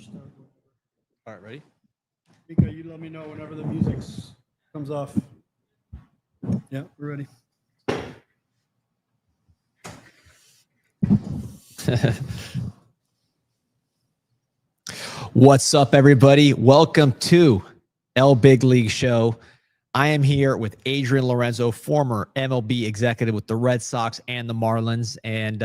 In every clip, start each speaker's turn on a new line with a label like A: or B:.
A: All right, ready?
B: Mika, you let me know whenever the music comes off. Yeah, we're ready.
A: What's up, everybody? Welcome to L Big League Show. I am here with Adrian Lorenzo, former MLB executive with the Red Sox and the Marlins. And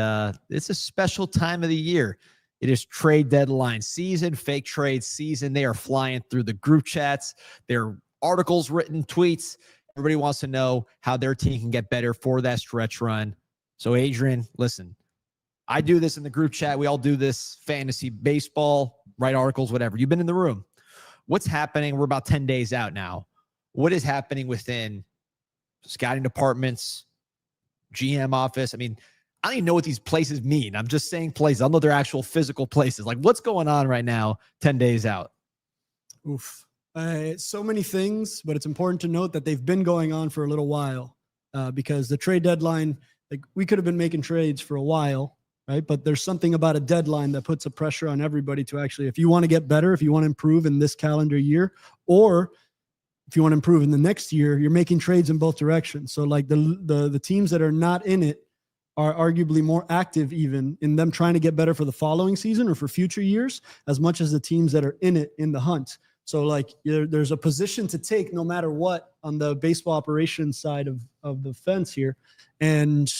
A: it's a special time of the year. It is trade deadline season, fake trade season. They are flying through the group chats. There are articles, written tweets. Everybody wants to know how their team can get better for that stretch run. So, Adrian, listen, I do this in the group chat. We all do this, fantasy baseball, write articles, whatever. You've been in the room. What's happening? We're about 10 days out now. What is happening within scouting departments, GM office? I mean, I don't even know what these places mean. I'm just saying places. I don't know their actual physical places. Like, what's going on right now 10 days out?
B: Oof. So many things, but it's important to note that they've been going on for a little while because the trade deadline, like we could have been making trades for a while, right? But there's something about a deadline that puts a pressure on everybody to actually, if you want to get better, if you want to improve in this calendar year, or if you want to improve in the next year, you're making trades in both directions. So like the teams that are not in it are arguably more active even in them trying to get better for the following season or for future years, as much as the teams that are in it in the hunt. So like there's a position to take no matter what on the baseball operations side of the fence here. And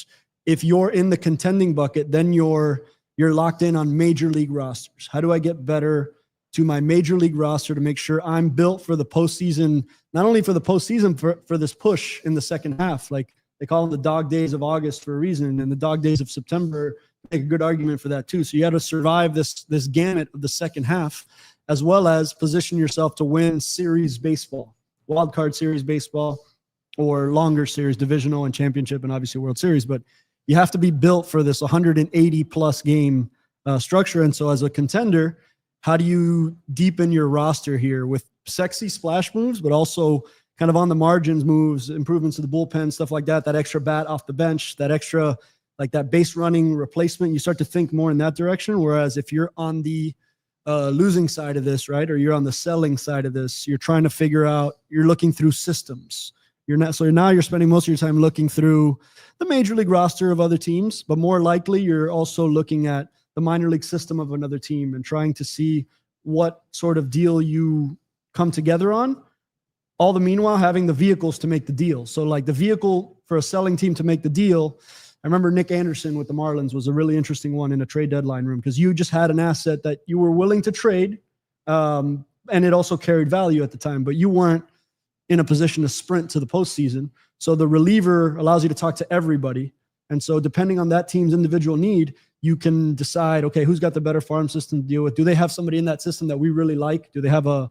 B: if you're in the contending bucket, then you're locked in on major league rosters. How do I get better to my major league roster to make sure I'm built for the postseason, not only for the postseason, for this push in the second half? Like they call them the dog days of August for a reason, and the dog days of September make a good argument for that too. So you got to survive this gamut of the second half, as well as position yourself to win series baseball, wild card series baseball, or longer series, divisional and championship, and obviously World Series. But you have to be built for this 180 plus game structure. And so as a contender, how do you deepen your roster here with sexy splash moves, but also kind of on the margins moves, improvements to the bullpen, stuff like that, that extra bat off the bench, that extra, like that base running replacement? You start to think more in that direction. Whereas if you're on the losing side of this, right, or you're on the selling side of this, you're trying to figure out, you're looking through systems. Now you're spending most of your time looking through the major league roster of other teams, but more likely you're also looking at the minor league system of another team and trying to see what sort of deal you come together on. All the meanwhile having the vehicles to make the deal. So like the vehicle for a selling team to make the deal, I remember Nick Anderson with the Marlins was a really interesting one in a trade deadline room because you just had an asset that you were willing to trade, and it also carried value at the time, but you weren't in a position to sprint to the postseason. So the reliever allows you to talk to everybody. And so depending on that team's individual need, you can decide, okay, who's got the better farm system to deal with? Do they have somebody in that system that we really like? Do they have a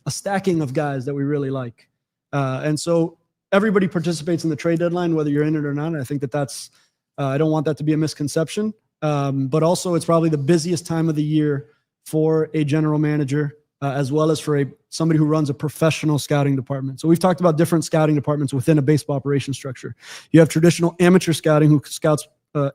B: stacking of guys that we really like? And so everybody participates in the trade deadline, whether you're in it or not. And I think that's, I don't want that to be a misconception. But also it's probably the busiest time of the year for a general manager, as well as for somebody who runs a professional scouting department. So we've talked about different scouting departments within a baseball operation structure. You have traditional amateur scouting who scouts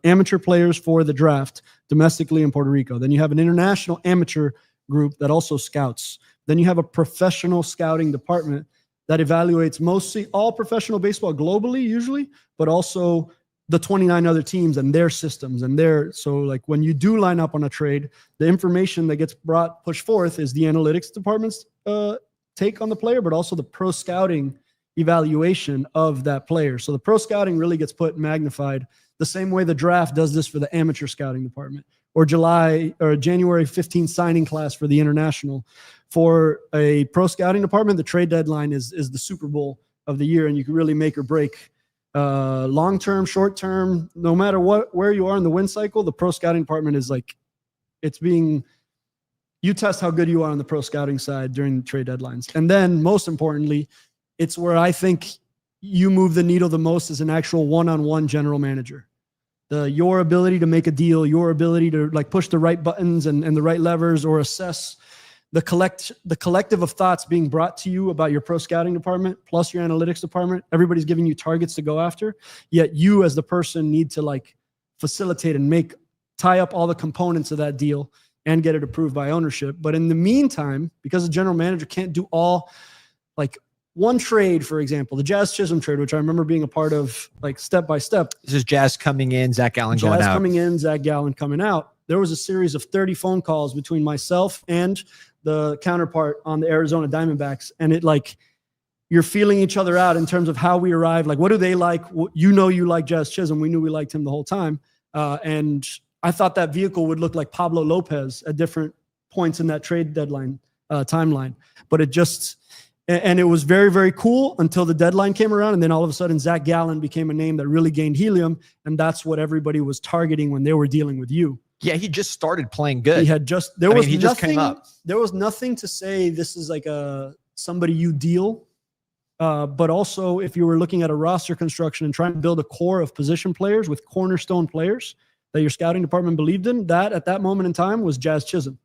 B: amateur players for the draft domestically in Puerto Rico. Then you have an international amateur group that also scouts. Then you have a professional scouting department that evaluates mostly all professional baseball globally usually, but also the 29 other teams and their systems and so like when you do line up on a trade, the information that gets pushed forth is the analytics department's take on the player, but also the pro scouting evaluation of that player. So the pro scouting really gets magnified the same way the draft does this for the amateur scouting department, or January 15th signing class for the international. For a pro scouting department, the trade deadline is the Super Bowl of the year, and you can really make or break long-term, short-term, no matter where you are in the win cycle. The pro scouting department is like, you test how good you are on the pro scouting side during the trade deadlines. And then most importantly, it's where I think you move the needle the most as an actual one-on-one general manager. Your ability to make a deal, your ability to like push the right buttons and the right levers, or assess the collective of thoughts being brought to you about your pro scouting department plus your analytics department. Everybody's giving you targets to go after, yet you as the person need to like facilitate and tie up all the components of that deal and get it approved by ownership. But in the meantime, because the general manager can't do all, like one trade, for example, the Jazz Chisholm trade, which I remember being a part of, like step by step.
A: This is Jazz coming in, Zach Gallen going out.
B: Jazz coming in, Zach Gallen coming out. There was a series of 30 phone calls between myself and the counterpart on the Arizona Diamondbacks. And it like, you're feeling each other out in terms of how we arrived. Like, what do they like? You like Jazz Chisholm. We knew we liked him the whole time. And I thought that vehicle would look like Pablo Lopez at different points in that trade deadline timeline. But it just, and it was very, very cool until the deadline came around. And then all of a sudden, Zach Gallen became a name that really gained helium. And that's what everybody was targeting when they were dealing with you.
A: Yeah, he just started playing good.
B: He had just, he just came up. There was nothing to say this is like somebody you deal. But also, if you were looking at a roster construction and trying to build a core of position players with cornerstone players that your scouting department believed in, that at that moment in time was Jazz Chisholm,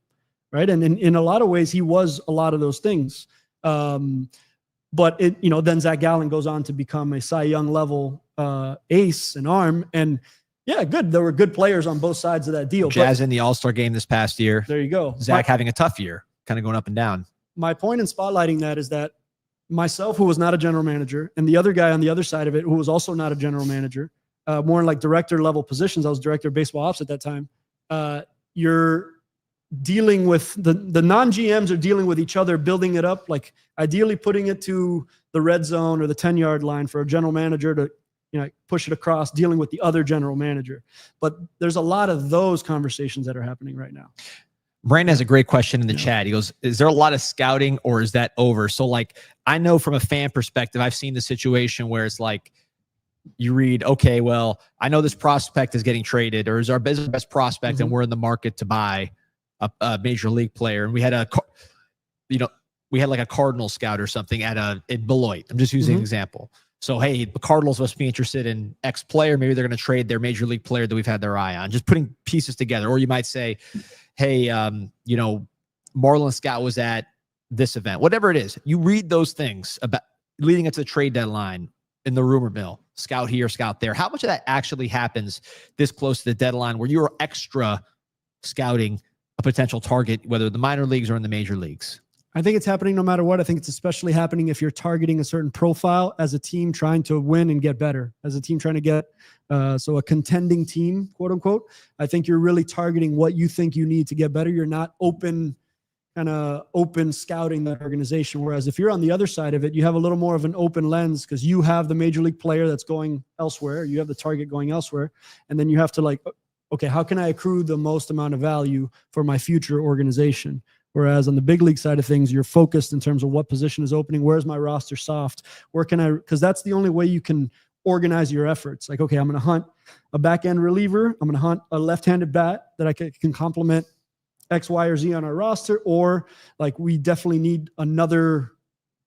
B: right? And in a lot of ways, he was a lot of those things. But then Zach Gallen goes on to become a Cy Young level ace and arm. And yeah, good. There were good players on both sides of that deal.
A: Jazz in the All-Star game this past year.
B: There you go.
A: Zach having a tough year, kind of going up and down.
B: My point in spotlighting that is that myself, who was not a general manager, and the other guy on the other side of it, who was also not a general manager, more in like director level positions. I was director of baseball ops at that time. You're dealing with the non-GMs are dealing with each other, building it up, like ideally putting it to the red zone or the 10-yard line for a general manager to push it across, dealing with the other general manager. But there's a lot of those conversations that are happening right now.
A: Brandon has a great question in the chat. He goes, is there a lot of scouting or is that over? So like, I know from a fan perspective, I've seen the situation where it's like, you read, okay, well, I know this prospect is getting traded or is our best prospect and we're in the market to buy a major league player. And we had like a Cardinal scout or something in Beloit. I'm just using an example. So, hey, the Cardinals must be interested in X player. Maybe they're going to trade their major league player that we've had their eye on. Just putting pieces together. Or you might say, hey, Marlon Scout was at this event. Whatever it is, you read those things about leading up to the trade deadline in the rumor mill. Scout here, scout there. How much of that actually happens this close to the deadline where you're extra scouting a potential target, whether the minor leagues or in the major leagues?
B: I think it's happening no matter what. I think it's especially happening if you're targeting a certain profile as a team trying to win and get better, as a team trying to get, so a contending team, quote unquote. I think you're really targeting what you think you need to get better. You're not open scouting that organization. Whereas if you're on the other side of it, you have a little more of an open lens because you have the major league player that's going elsewhere. You have the target going elsewhere. And then you have to like, okay, how can I accrue the most amount of value for my future organization? Whereas on the big league side of things, you're focused in terms of what position is opening. Where's my roster soft? Where can I, because that's the only way you can organize your efforts. Like, okay, I'm going to hunt a back end reliever. I'm going to hunt a left-handed bat that I can complement X, Y, or Z on our roster. Or like, we definitely need another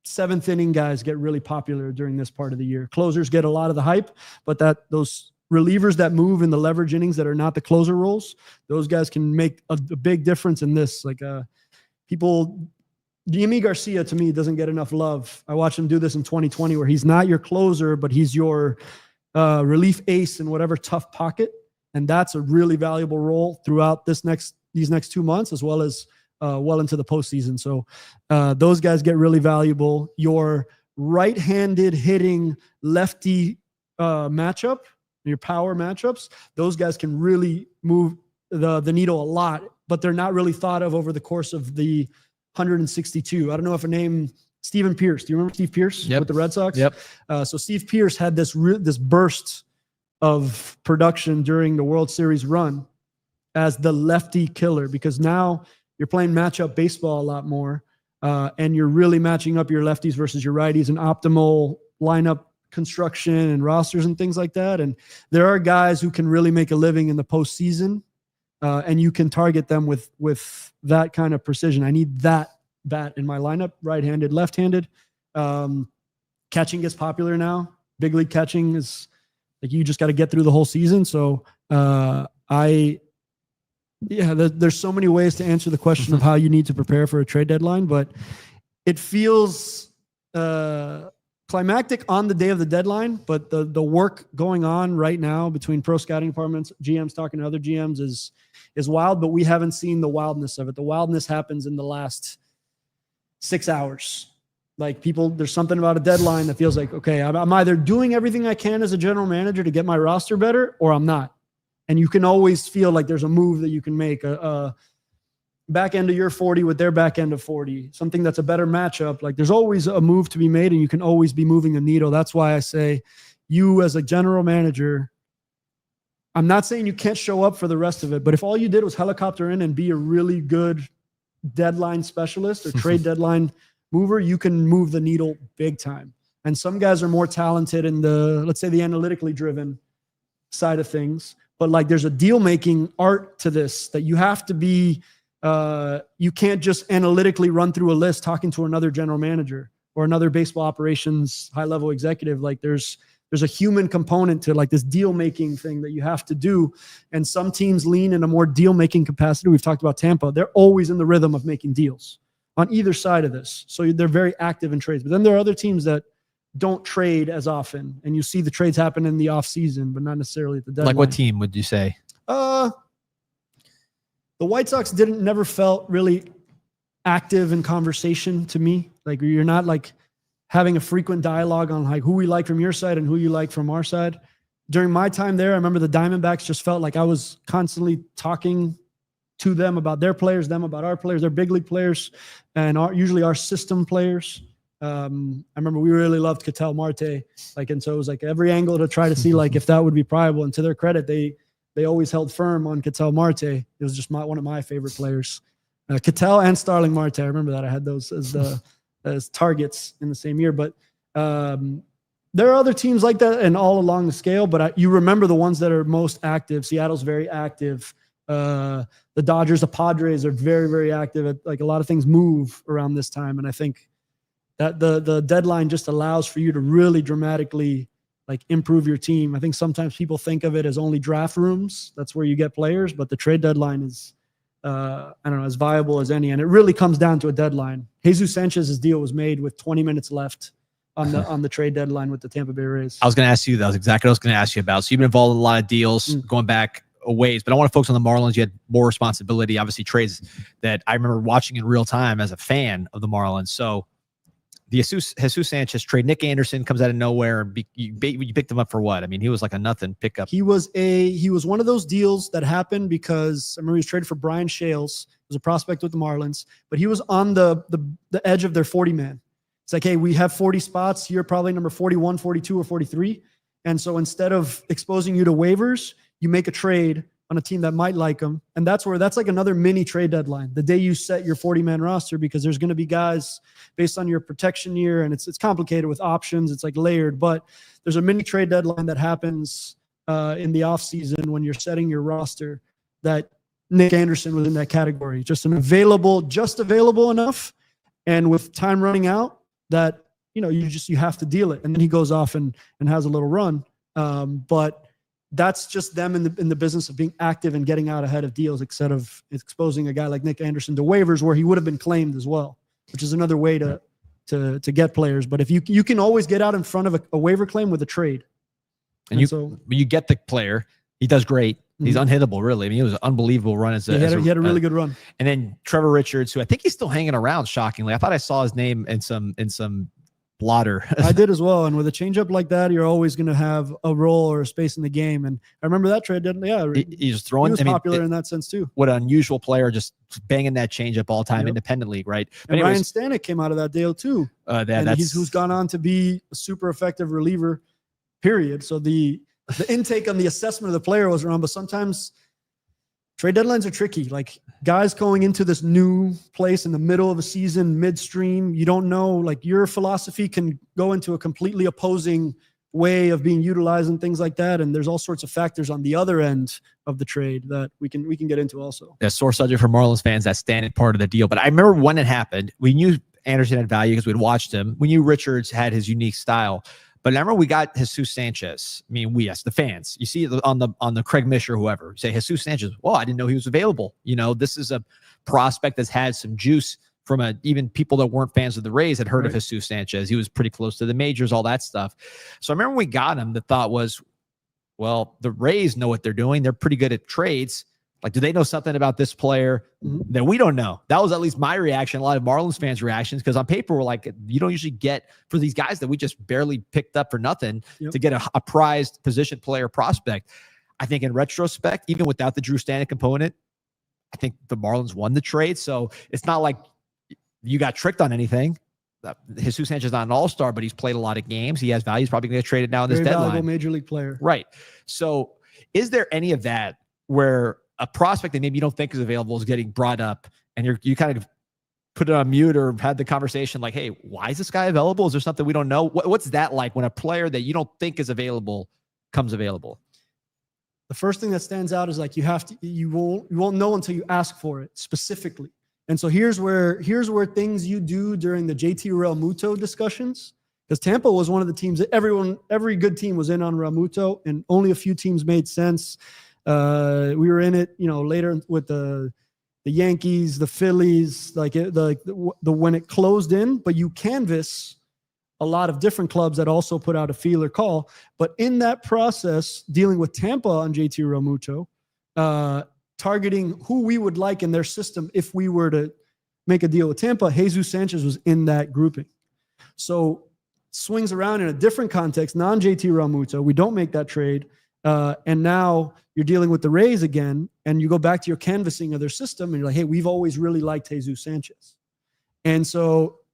B: seventh inning guys get really popular during this part of the year. Closers get a lot of the hype, but those relievers that move in the leverage innings that are not the closer roles, those guys can make a big difference in this. Like, Yimi Garcia to me doesn't get enough love. I watched him do this in 2020 where he's not your closer, but he's your relief ace in whatever tough pocket. And that's a really valuable role throughout these next 2 months, as well as well into the postseason. So those guys get really valuable. Your right-handed hitting lefty matchup, your power matchups, those guys can really move the needle a lot, but they're not really thought of over the course of the 162. I don't know if a name, Steven Pierce. Do you remember Steve Pierce with the Red Sox?
A: Yep.
B: So Steve Pierce had this burst of production during the World Series run as the lefty killer, because now you're playing matchup baseball a lot more, and you're really matching up your lefties versus your righties and optimal lineup construction and rosters and things like that. And there are guys who can really make a living in the postseason. And you can target them with that kind of precision. I need that bat in my lineup, right-handed, left-handed. Catching gets popular now. Big league catching is like you just got to get through the whole season. So there's so many ways to answer the question of how you need to prepare for a trade deadline, but it feels climactic on the day of the deadline, but the work going on right now between pro scouting departments, GMs talking to other GMs is wild, but we haven't seen the wildness of it. The wildness happens in the last 6 hours. Like there's something about a deadline that feels like, okay, I'm either doing everything I can as a general manager to get my roster better, or I'm not. And you can always feel like there's a move that you can make, a back end of your 40 with their back end of 40, something that's a better matchup. Like there's always a move to be made, and you can always be moving a needle. That's why I say you as a general manager, I'm not saying you can't show up for the rest of it, but if all you did was helicopter in and be a really good deadline specialist or trade deadline mover, you can move the needle big time. And some guys are more talented in let's say the analytically driven side of things, but like there's a deal making art to this that you have to be, you can't just analytically run through a list talking to another general manager or another baseball operations high level executive. Like there's a human component to like this deal making thing that you have to do. And some teams lean in a more deal making capacity. We've talked about Tampa. They're always in the rhythm of making deals on either side of this. So they're very active in trades. But then there are other teams that don't trade as often. And you see the trades happen in the off season, but not necessarily at the deadline.
A: Like what team would you say?
B: The White Sox never felt really active in conversation to me. Like you're not like having a frequent dialogue on like who we like from your side and who you like from our side. During my time there, I remember the Diamondbacks just felt like I was constantly talking to them about their players, them about our players, their big league players, and usually our system players. I remember we really loved Ketel Marte, and so it was like every angle to try to see like if that would be probable. And to their credit, they always held firm on Ketel Marte. It was just one of my favorite players. Ketel and Starling Marte. I remember that I had those as targets in the same year. But there are other teams like that and all along the scale. But you remember the ones that are most active. Seattle's very active. The Dodgers, the Padres are very, very active. Like a lot of things move around this time. And I think that the deadline just allows for you to really dramatically like improve your team. I think sometimes people think of it as only draft rooms. That's where you get players, but the trade deadline is, I don't know, as viable as any. And it really comes down to a deadline. Jesus Sanchez's deal was made with 20 minutes left on the trade deadline with the Tampa Bay Rays.
A: I was going to ask you, that was exactly what I was going to ask you about. So you've been involved in a lot of deals going back a ways, but I want to focus on the Marlins. You had more responsibility, obviously trades that I remember watching in real time as a fan of the Marlins. So the Jesus Sanchez trade, Nick Anderson comes out of nowhere. You picked him up for what? I mean, he was like a nothing pickup.
B: He was one of those deals that happened because I remember he was traded for Brian Shales. He was a prospect with the Marlins, but he was on the edge of their 40-man. It's like, hey, we have 40 spots. You're probably number 41, 42, or 43. And so instead of exposing you to waivers, you make a trade on a team that might like them. And that's like another mini trade deadline, the day you set your 40-man roster, because there's going to be guys based on your protection year, and it's complicated with options. It's like layered, but there's a mini trade deadline that happens in the off season when you're setting your roster. That Nick Anderson was in that category, just available enough, and with time running out that you have to deal it. And then he goes off and has a little run, but that's just them in the business of being active and getting out ahead of deals, instead of exposing a guy like Nick Anderson to waivers where he would have been claimed as well, which is another way to get players. But if you can always get out in front of a waiver claim with a trade.
A: And when you get the player, he does great. He's unhittable, really. I mean, it was an unbelievable run. He
B: had a really good run.
A: And then Trevor Richards, who I think he's still hanging around, shockingly. I thought I saw his name in some blotter.
B: I did as well. And with a changeup like that, you're always going to have a role or a space in the game. And I remember that trade.
A: He's throwing.
B: He was popular in that sense too.
A: What an unusual player, just banging that changeup all time, independent league, right?
B: And Ryan Stanek came out of that deal too. Who's gone on to be a super effective reliever. Period. So the intake on the assessment of the player was wrong, but sometimes trade deadlines are tricky. Like guys going into this new place in the middle of a season, midstream, you don't know, like your philosophy can go into a completely opposing way of being utilized and things like that. And there's all sorts of factors on the other end of the trade that we can get into also.
A: Yeah, sore subject for Marlins fans, that standard part of the deal. But I remember when it happened, we knew Anderson had value because we'd watched him. We knew Richards had his unique style. But I remember we got Jesus Sanchez. I mean, the fans. You see it on the Craig Mish or whoever. You say Jesus Sanchez. Well, I didn't know he was available. This is a prospect that's had some juice even people that weren't fans of the Rays had heard of
B: Right.
A: Jesus Sanchez. He was pretty close to the majors, all that stuff. So I remember when we got him, the thought was, well, the Rays know what they're doing. They're pretty good at trades. Like, do they know something about this player that we don't know? That was at least my reaction. A lot of Marlins fans' reactions, because on paper, we're like, you don't usually get for these guys that we just barely picked up for nothing to get a prized position player prospect. I think in retrospect, even without the Drew Stanton component, I think the Marlins won the trade. So it's not like you got tricked on anything. Jesus Sanchez is not an all-star, but he's played a lot of games. He has value. He's probably going to get traded now in this
B: Very
A: deadline.
B: valuable major league player.
A: Right. So is there any of that where a prospect that maybe you don't think is available is getting brought up and you kind of put it on mute or had the conversation like, hey, why is this guy available? Is there something we don't know? What's that like when a player that you don't think is available comes available?
B: The first thing that stands out is like you won't know until you ask for it specifically. And so here's where things you do during the JT Realmuto discussions, because Tampa was one of the teams that every good team was in on Realmuto, and only a few teams made sense. We were in it, later with the Yankees, the Phillies, when it closed in, but you canvass a lot of different clubs that also put out a feeler call. But in that process, dealing with Tampa on JT Realmuto, targeting who we would like in their system if we were to make a deal with Tampa, Jesus Sanchez was in that grouping. So swings around in a different context, non-JT Realmuto. We don't make that trade. And now you're dealing with the Rays again, and you go back to your canvassing of their system, and you're like, hey, we've always really liked Jesus Sanchez.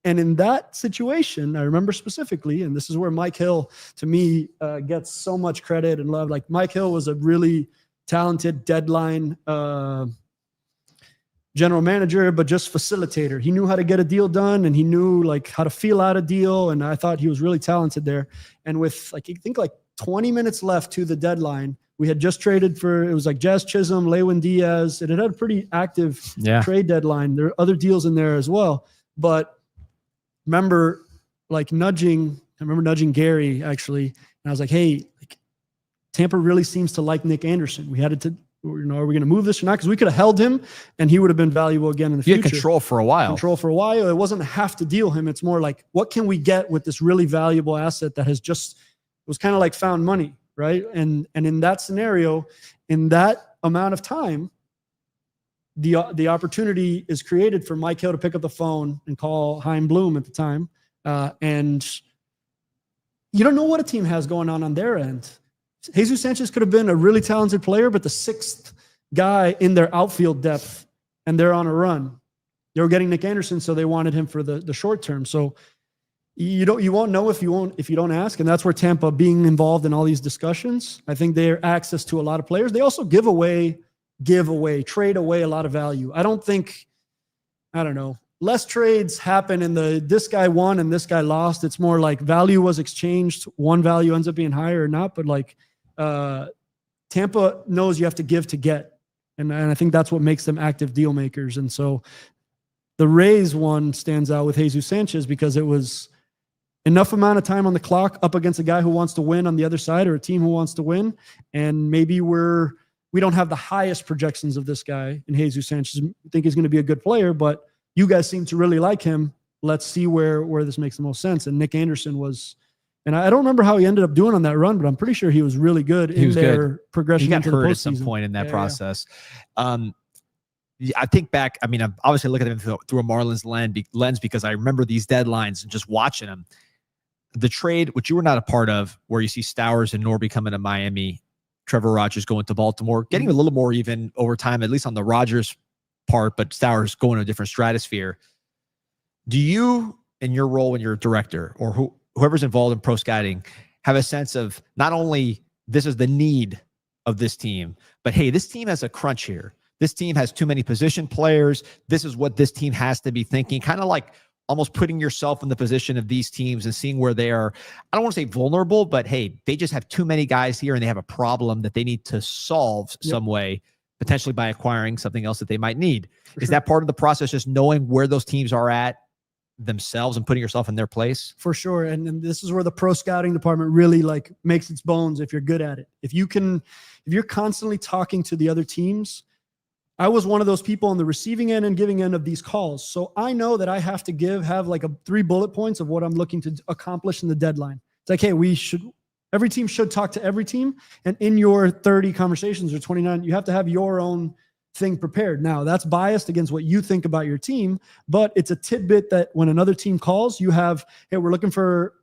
B: And in that situation, I remember specifically, and this is where Mike Hill, to me, gets so much credit and love. Like, Mike Hill was a really talented deadline general manager, but just facilitator. He knew how to get a deal done, and he knew how to feel out a deal. And I thought he was really talented there. And with 20 minutes left to the deadline, we had just traded for, it was like Jazz Chisholm, Lewin Diaz. It had a pretty active trade deadline. There are other deals in there as well. But I remember nudging Gary actually. And I was like, hey, Tampa really seems to like Nick Anderson. We had it to, are we going to move this or not? Because we could have held him and he would have been valuable again in the future.
A: You had control for a while.
B: It wasn't have to deal him. It's more like, what can we get with this really valuable asset that it was kind of like found money, right? And in that scenario, in that amount of time, the opportunity is created for Mike Hill to pick up the phone and call Chaim Bloom at the time. And you don't know what a team has going on their end. Jesus Sanchez could have been a really talented player, but the sixth guy in their outfield depth, and they're on a run. They were getting Nick Anderson, so they wanted him for the short term. So you won't know if you don't ask, and that's where Tampa, being involved in all these discussions, I think their access to a lot of players. They also trade away a lot of value. I don't know. Less trades happen in this guy won and this guy lost. It's more like value was exchanged. One value ends up being higher or not, but Tampa knows you have to give to get. And I think that's what makes them active deal makers. And so the Rays one stands out with Jesus Sanchez because it was enough amount of time on the clock up against a guy who wants to win on the other side, or a team who wants to win. And maybe we don't have the highest projections of this guy in Jesus Sanchez. I think he's going to be a good player, but you guys seem to really like him. Let's see where this makes the most sense. And Nick Anderson was, and I don't remember how he ended up doing on that run, but I'm pretty sure he was really good in their progression.
A: He got hurt at some
B: postseason.
A: point in that process. I think back, I'm obviously looking at him through a Marlins lens because I remember these deadlines and just watching them. The trade, which you were not a part of, where you see Stowers and Norby coming to Miami, Trevor Rogers going to Baltimore, getting a little more even over time, at least on the Rogers part, but Stowers going to a different stratosphere. Do you, in your role when you're a director, or whoever's involved in pro scouting, have a sense of not only this is the need of this team, but hey, this team has a crunch here. This team has too many position players. This is what this team has to be thinking, kind of like almost putting yourself in the position of these teams and seeing where they are. I don't want to say vulnerable, but hey, they just have too many guys here and they have a problem that they need to solve some way, potentially by acquiring something else that they might need. Is that part of the process, just knowing where those teams are at themselves and putting yourself in their place?
B: For sure. And this is where the pro scouting department really makes its bones if you're good at it. If you're constantly talking to the other teams, I was one of those people on the receiving end and giving end of these calls. So I know that I have to have like 3 bullet points of what I'm looking to accomplish in the deadline. It's like, hey, every team should talk to every team. And in your 30 conversations or 29, you have to have your own thing prepared. Now that's biased against what you think about your team, but it's a tidbit that when another team calls, you have, hey, we're looking for,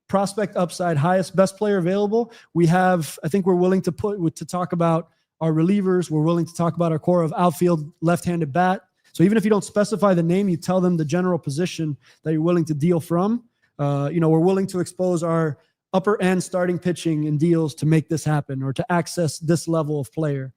B: prospect upside, best player available. I think we're willing to talk about our relievers. We're willing to talk about our core of outfield left-handed bat. So even if you don't specify the name, you tell them the general position that you're willing to deal from. We're willing to expose our upper end starting pitching in deals to make this happen or to access this level of player.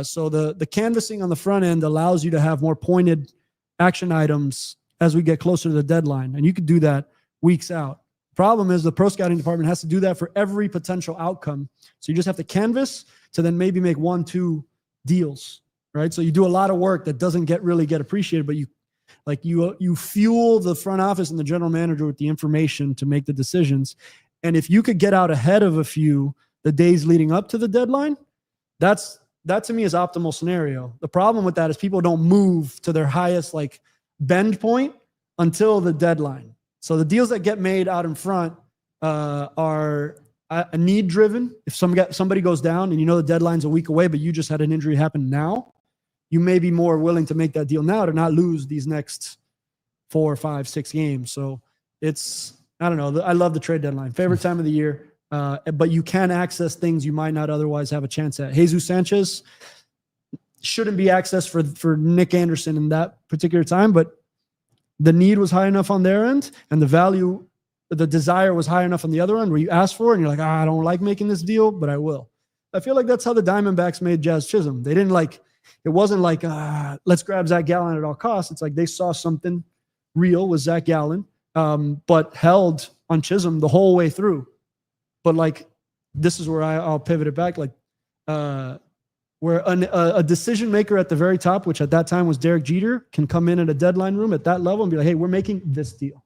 B: So the canvassing on the front end allows you to have more pointed action items as we get closer to the deadline. And you could do that weeks out. Problem is the pro scouting department has to do that for every potential outcome. So you just have to canvas to then maybe make 1-2 deals, right? So you do a lot of work that doesn't really get appreciated, but you fuel the front office and the general manager with the information to make the decisions. And if you could get out ahead of a few the days leading up to the deadline, that to me is optimal scenario. The problem with that is people don't move to their highest bend point until the deadline. So the deals that get made out in front are a need driven. If somebody goes down and the deadline's a week away, but you just had an injury happen now, you may be more willing to make that deal now to not lose these next 4, 5, 6 games. So I don't know. I love the trade deadline. Favorite time of the year. But you can access things you might not otherwise have a chance at. Jesus Sanchez shouldn't be accessed for Nick Anderson in that particular time, but the need was high enough on their end and the desire was high enough on the other end where you ask for it and you're like, I don't like making this deal, but I will. I feel like that's how the Diamondbacks made Jazz Chisholm. They didn't it wasn't like, let's grab Zach Gallen at all costs. It's like they saw something real with Zach Gallen, but held on Chisholm the whole way through. But this is where I'll pivot it back. Where a decision maker at the very top, which at that time was Derek Jeter, can come in at a deadline room at that level and be like, hey, we're making this deal.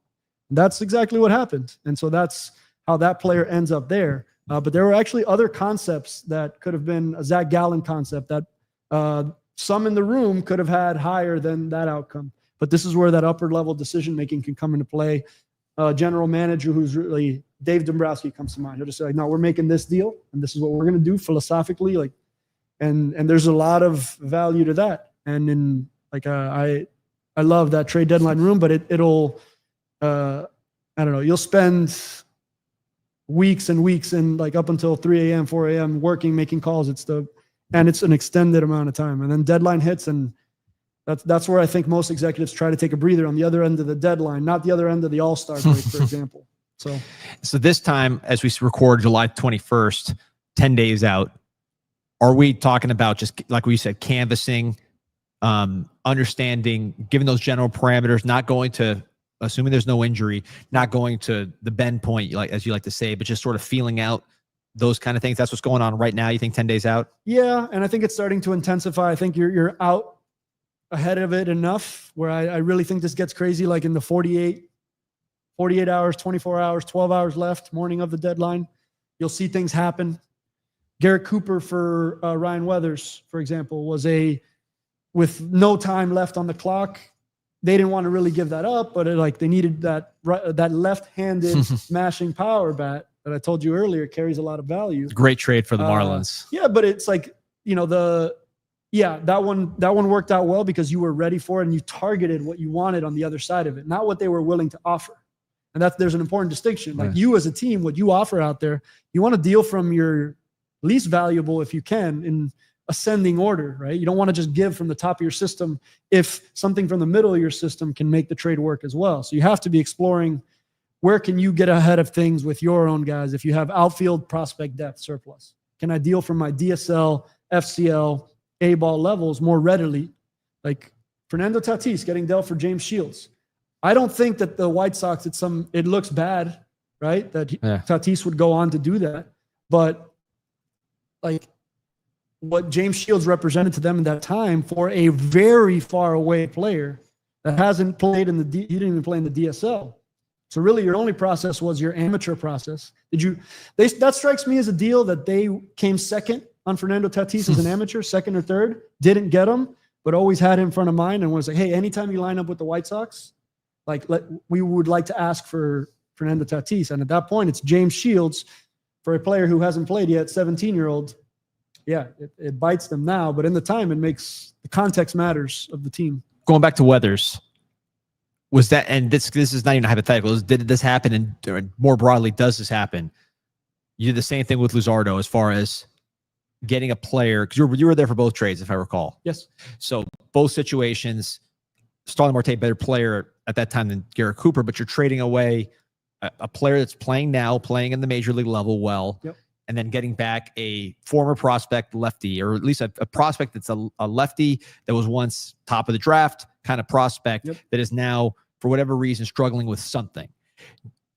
B: And that's exactly what happened. And so that's how that player ends up there. But there were actually other concepts that could have been a Zach Gallen concept that some in the room could have had higher than that outcome. But this is where that upper level decision making can come into play. General manager who's really Dave Dombrowski comes to mind. He'll just say, no, we're making this deal, and this is what we're going to do philosophically. And there's a lot of value to that. And in I love that trade deadline room, but it'll I don't know. You'll spend weeks and weeks and up until 3 a.m., 4 a.m. working, making calls. It's an extended amount of time, and then deadline hits and. That's where I think most executives try to take a breather on the other end of the deadline, not the other end of the All-Star break, for example. So
A: this time, as we record July 21st, 10 days out, are we talking about just like we said, canvassing, understanding, giving those general parameters, not going to, assuming there's no injury, not going to the bend point, as you like to say, but just sort of feeling out those kind of things? That's what's going on right now. You think 10 days out?
B: Yeah, and I think it's starting to intensify. I think you're out ahead of it enough where I really think this gets crazy, in the 48 hours, 24 hours, 12 hours left, morning of the deadline. You'll see things happen. Garrett Cooper for Ryan Weathers, for example, was with no time left on the clock. They didn't want to really give that up, but they needed that left-handed smashing power bat that I told you earlier carries a lot of value.
A: Great trade for the Marlins.
B: Yeah, but it's that one worked out well because you were ready for it and you targeted what you wanted on the other side of it, not what they were willing to offer. And there's an important distinction. You as a team, what you offer out there, you want to deal from your least valuable if you can in ascending order, right? You don't want to just give from the top of your system if something from the middle of your system can make the trade work as well. So you have to be exploring where can you get ahead of things with your own guys if you have outfield prospect depth surplus. Can I deal from my DSL, FCL, A-ball levels more readily? Fernando Tatis getting dealt for James Shields. I don't think that the White Sox, it looks bad, right? Tatis would go on to do that. But what James Shields represented to them at that time for a very far away player that hasn't played he didn't even play in the DSL. So really your only process was your amateur process. That strikes me as a deal that they came second on Fernando Tatis as an amateur, second or third, didn't get him. but always had him in front of mind and was like, hey, anytime you line up with the White Sox, like we would like to ask for Fernando Tatis. And at that point, it's James Shields for a player who hasn't played yet, 17-year-old. Yeah, it bites them now, but in the time, it makes the context matters of the team.
A: Going back to Weathers, was that, and this is not even hypothetical, did this happen, and more broadly, does this happen? You did the same thing with Luzardo as far as getting a player, because you were there for both trades, if I recall.
B: Yes.
A: So both situations, Starling Marte, better player at that time than Garrett Cooper, but you're trading away a player that's playing now, playing in the major league level well,
B: yep,
A: and then getting back a former prospect lefty, or at least a prospect that's a lefty that was once top of the draft kind of prospect,
B: yep,
A: that is now, for whatever reason, struggling with something.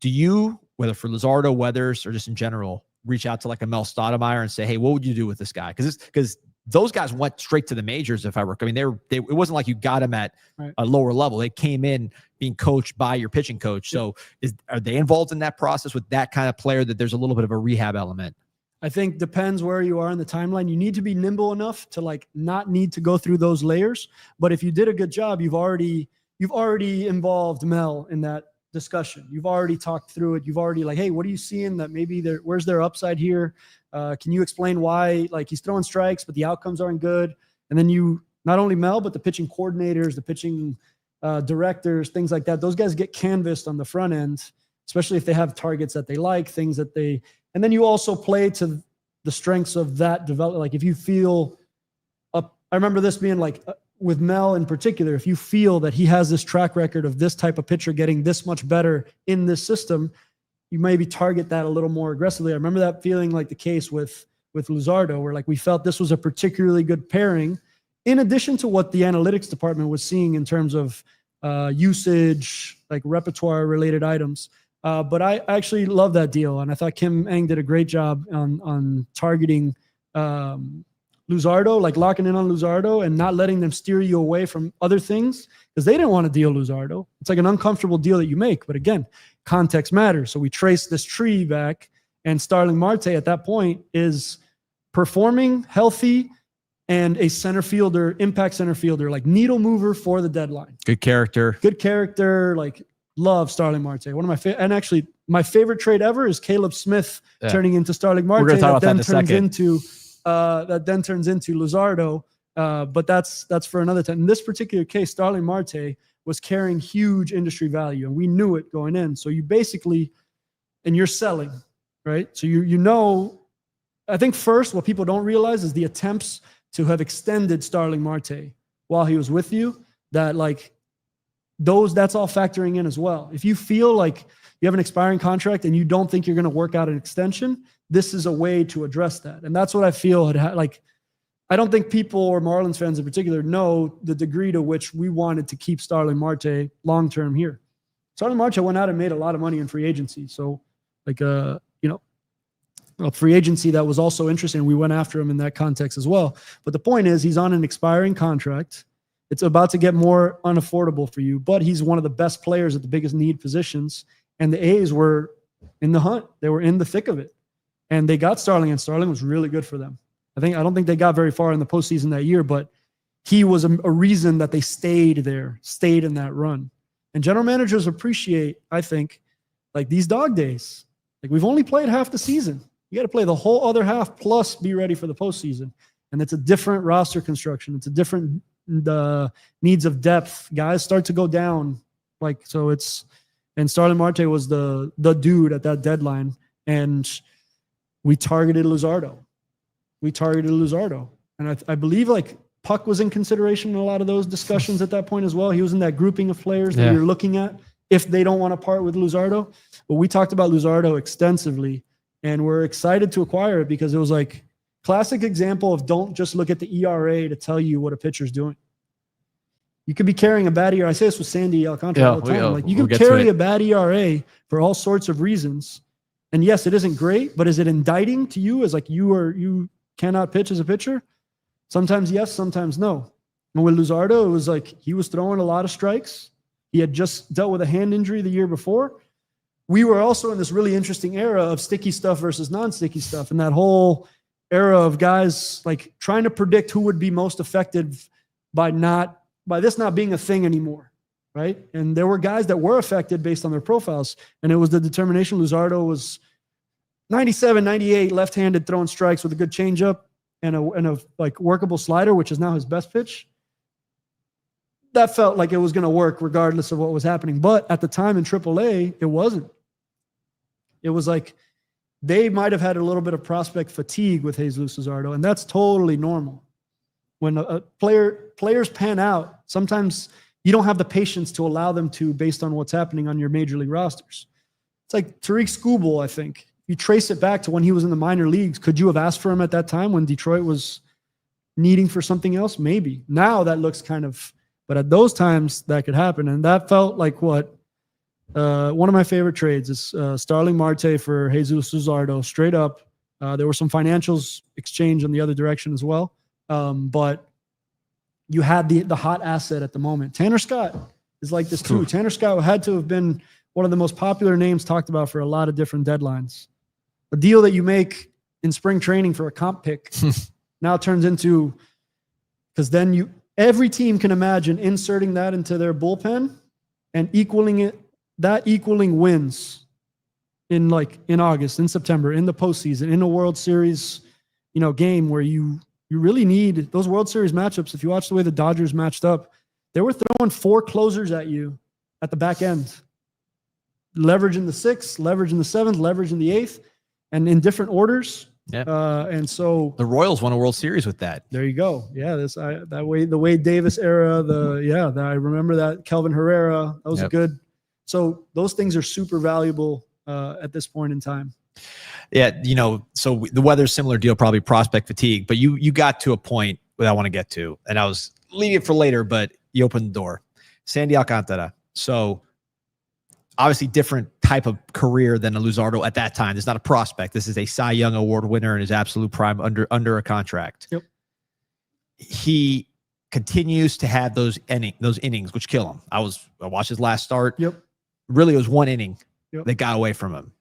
A: Do you, whether for Luzardo, Weathers, or just in general, reach out to like a Mel Stoudemire and say, hey, what would you do with this guy? Because those guys went straight to the majors, if I recall. I mean, it wasn't like you got them at a lower level. They came in being coached by your pitching coach. So are they involved in that process with that kind of player, that there's a little bit of a rehab element?
B: I think depends where you are in the timeline. You need to be nimble enough to like not need to go through those layers. But if you did a good job, you've already involved Mel in that discussion. You've already talked through it. You've already like, hey, what are you seeing that maybe where's their upside here? Can you explain why, like, he's throwing strikes, but the outcomes aren't good? And then you, not only Mel, but the pitching coordinators, the pitching directors, things like that. Those guys get canvassed on the front end, especially if they have targets that they like, things that they, and then you also play to the strengths of that development. Like if you feel I remember this being like with Mel in particular, if you feel that he has this track record of this type of pitcher getting this much better in this system, you maybe target that a little more aggressively. I remember that feeling like the case with Luzardo, where like we felt this was a particularly good pairing, in addition to what the analytics department was seeing in terms of usage, like repertoire related items. But I actually love that deal. And I thought Kim Ng did a great job on targeting Luzardo, like locking in on Luzardo and not letting them steer you away from other things, because they didn't want to deal Luzardo. It's like an uncomfortable deal that you make. But again, context matters. So we trace this tree back, and Starling Marte at that point is performing, healthy, and a center fielder, impact center fielder, like needle mover for the deadline.
A: Good character.
B: Like love Starling Marte. One of my favorite, and actually my favorite trade ever is Caleb Smith turning into Starling Marte.
A: We're going to talk about that in a second.
B: That then turns into Luzardo. But that's for another time. In this particular case, Starling Marte was carrying huge industry value, and we knew it going in. So you basically, and you're selling, right? So you know, I think first what people don't realize is the attempts to have extended Starling Marte while he was with you, that like that's all factoring in as well. If you feel like you have an expiring contract and you don't think you're going to work out an extension, this is a way to address that. And that's what I feel like, I don't think people, or Marlins fans in particular, know the degree to which we wanted to keep Starling Marte long-term here. Starling Marte went out and made a lot of money in free agency. So like, a free agency that was also interesting. We went after him in that context as well. But the point is, he's on an expiring contract. It's about to get more unaffordable for you, but he's one of the best players at the biggest need positions. And the A's were in the hunt. They were in the thick of it. And they got Starling, and Starling was really good for them. I don't think they got very far in the postseason that year, but he was a reason that they stayed in that run. And general managers appreciate, I think, like these dog days. Like we've only played half the season. You got to play the whole other half plus be ready for the postseason. And it's a different roster construction. It's a different needs of depth. Guys start to go down. And Starling Marte was the dude at that deadline. And we targeted Luzardo. And I believe like Puck was in consideration in a lot of those discussions at that point as well. He was in that grouping of players that you're looking at if they don't want to part with Luzardo. But we talked about Luzardo extensively, and we're excited to acquire it because it was like classic example of don't just look at the ERA to tell you what a pitcher's doing. You could be carrying a bad ERA. I say this with Sandy Alcantara all the time. You can carry a bad ERA for all sorts of reasons. And yes, it isn't great, but is it indicting to you as like you cannot pitch as a pitcher? Sometimes yes, sometimes no. And with Luzardo, it was like he was throwing a lot of strikes. He had just dealt with a hand injury the year before. We were also in this really interesting era of sticky stuff versus non-sticky stuff. And that whole era of guys like trying to predict who would be most effective by this not being a thing anymore, right? And there were guys that were affected based on their profiles, and it was the determination. Luzardo was 97, 98, left-handed, throwing strikes with a good changeup and a like workable slider, which is now his best pitch. That felt like it was going to work regardless of what was happening. But at the time in AAA, it wasn't. It was like they might have had a little bit of prospect fatigue with Jesus Luzardo, and that's totally normal. When players pan out, sometimes you don't have the patience to allow them to based on what's happening on your major league rosters. It's like Tariq Skubal, I think. You trace it back to when he was in the minor leagues. Could you have asked for him at that time when Detroit was needing for something else? Maybe. Now that looks kind of, but at those times that could happen. And that felt like what one of my favorite trades is Starling Marte for Jesus Luzardo, straight up. There were some financials exchange in the other direction as well. But you had the hot asset at the moment. Tanner Scott is like this too. Tanner Scott had to have been one of the most popular names talked about for a lot of different deadlines. A deal that you make in spring training for a comp pick now turns into, because then every team can imagine inserting that into their bullpen and equaling wins in August, in September, in the postseason, in a World Series, game where you really need those World Series matchups. If you watch the way the Dodgers matched up, they were throwing 4 closers at you at the back end. Leverage in the 6th, leverage in the 7th, leverage in the 8th, and in different orders.
A: Yeah.
B: And so
A: the Royals won a World Series with that.
B: There you go. Yeah. The Wade Davis era, I remember that. Kelvin Herrera, that was good. So those things are super valuable at this point in time.
A: Yeah. So the weather's similar deal, probably prospect fatigue, but you got to a point that I want to get to, and I was leaving it for later, but you opened the door. Sandy Alcantara. So obviously different type of career than a Luzardo at that time. This is not a prospect. This is a Cy Young Award winner in his absolute prime under a contract.
B: Yep.
A: He continues to have those innings, which kill him. I watched his last start.
B: Yep.
A: Really, it was one inning that got away from him.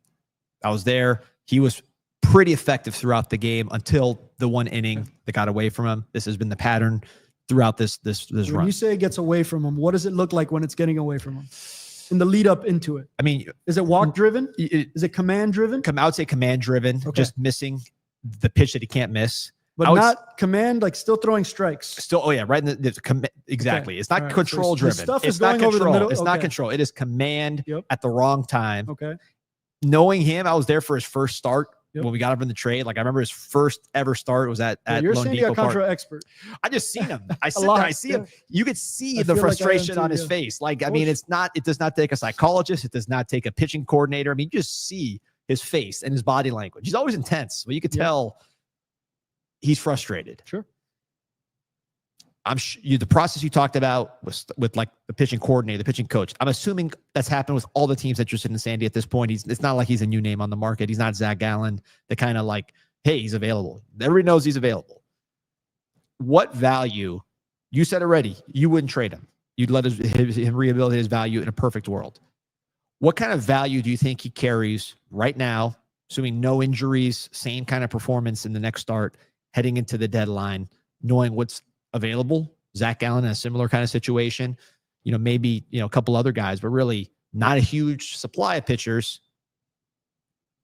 A: I was there. He was pretty effective throughout the game until the one inning that got away from him. This has been the pattern throughout this run.
B: When you say it gets away from him, what does it look like when it's getting away from him? In the lead up into it.
A: I mean,
B: is it walk driven? Is it command driven?
A: I would say command driven, just missing the pitch that he can't miss.
B: But not command, like still throwing strikes.
A: Still, right in exactly. It's not control driven.
B: Stuff
A: it's
B: is
A: not
B: going over
A: control.
B: the middle.
A: It's not control. It is command at the wrong time.
B: Okay.
A: Knowing him, I was there for his first start when we got him in the trade. Like I remember his first ever start was at
B: you're
A: Lone
B: Sandy
A: Depot Park.
B: Alcantara expert.
A: I just seen him. I see him. You could see the frustration on his face. Like, I mean, it does not take a psychologist. It does not take a pitching coordinator. I mean, you just see his face and his body language. He's always intense, but you could tell he's frustrated.
B: Sure.
A: The process you talked about with like the pitching coordinator, the pitching coach. I'm assuming that's happened with all the teams interested in Sandy at this point. It's not like he's a new name on the market. He's not Zach Gallen. They kind of like, hey, he's available. Everybody knows he's available. What value? You said already, you wouldn't trade him. You'd let him rehabilitate his value in a perfect world. What kind of value do you think he carries right now, assuming no injuries, same kind of performance in the next start, heading into the deadline, knowing what's available? Zach Gallen in a similar kind of situation, maybe, a couple other guys, but really not a huge supply of pitchers.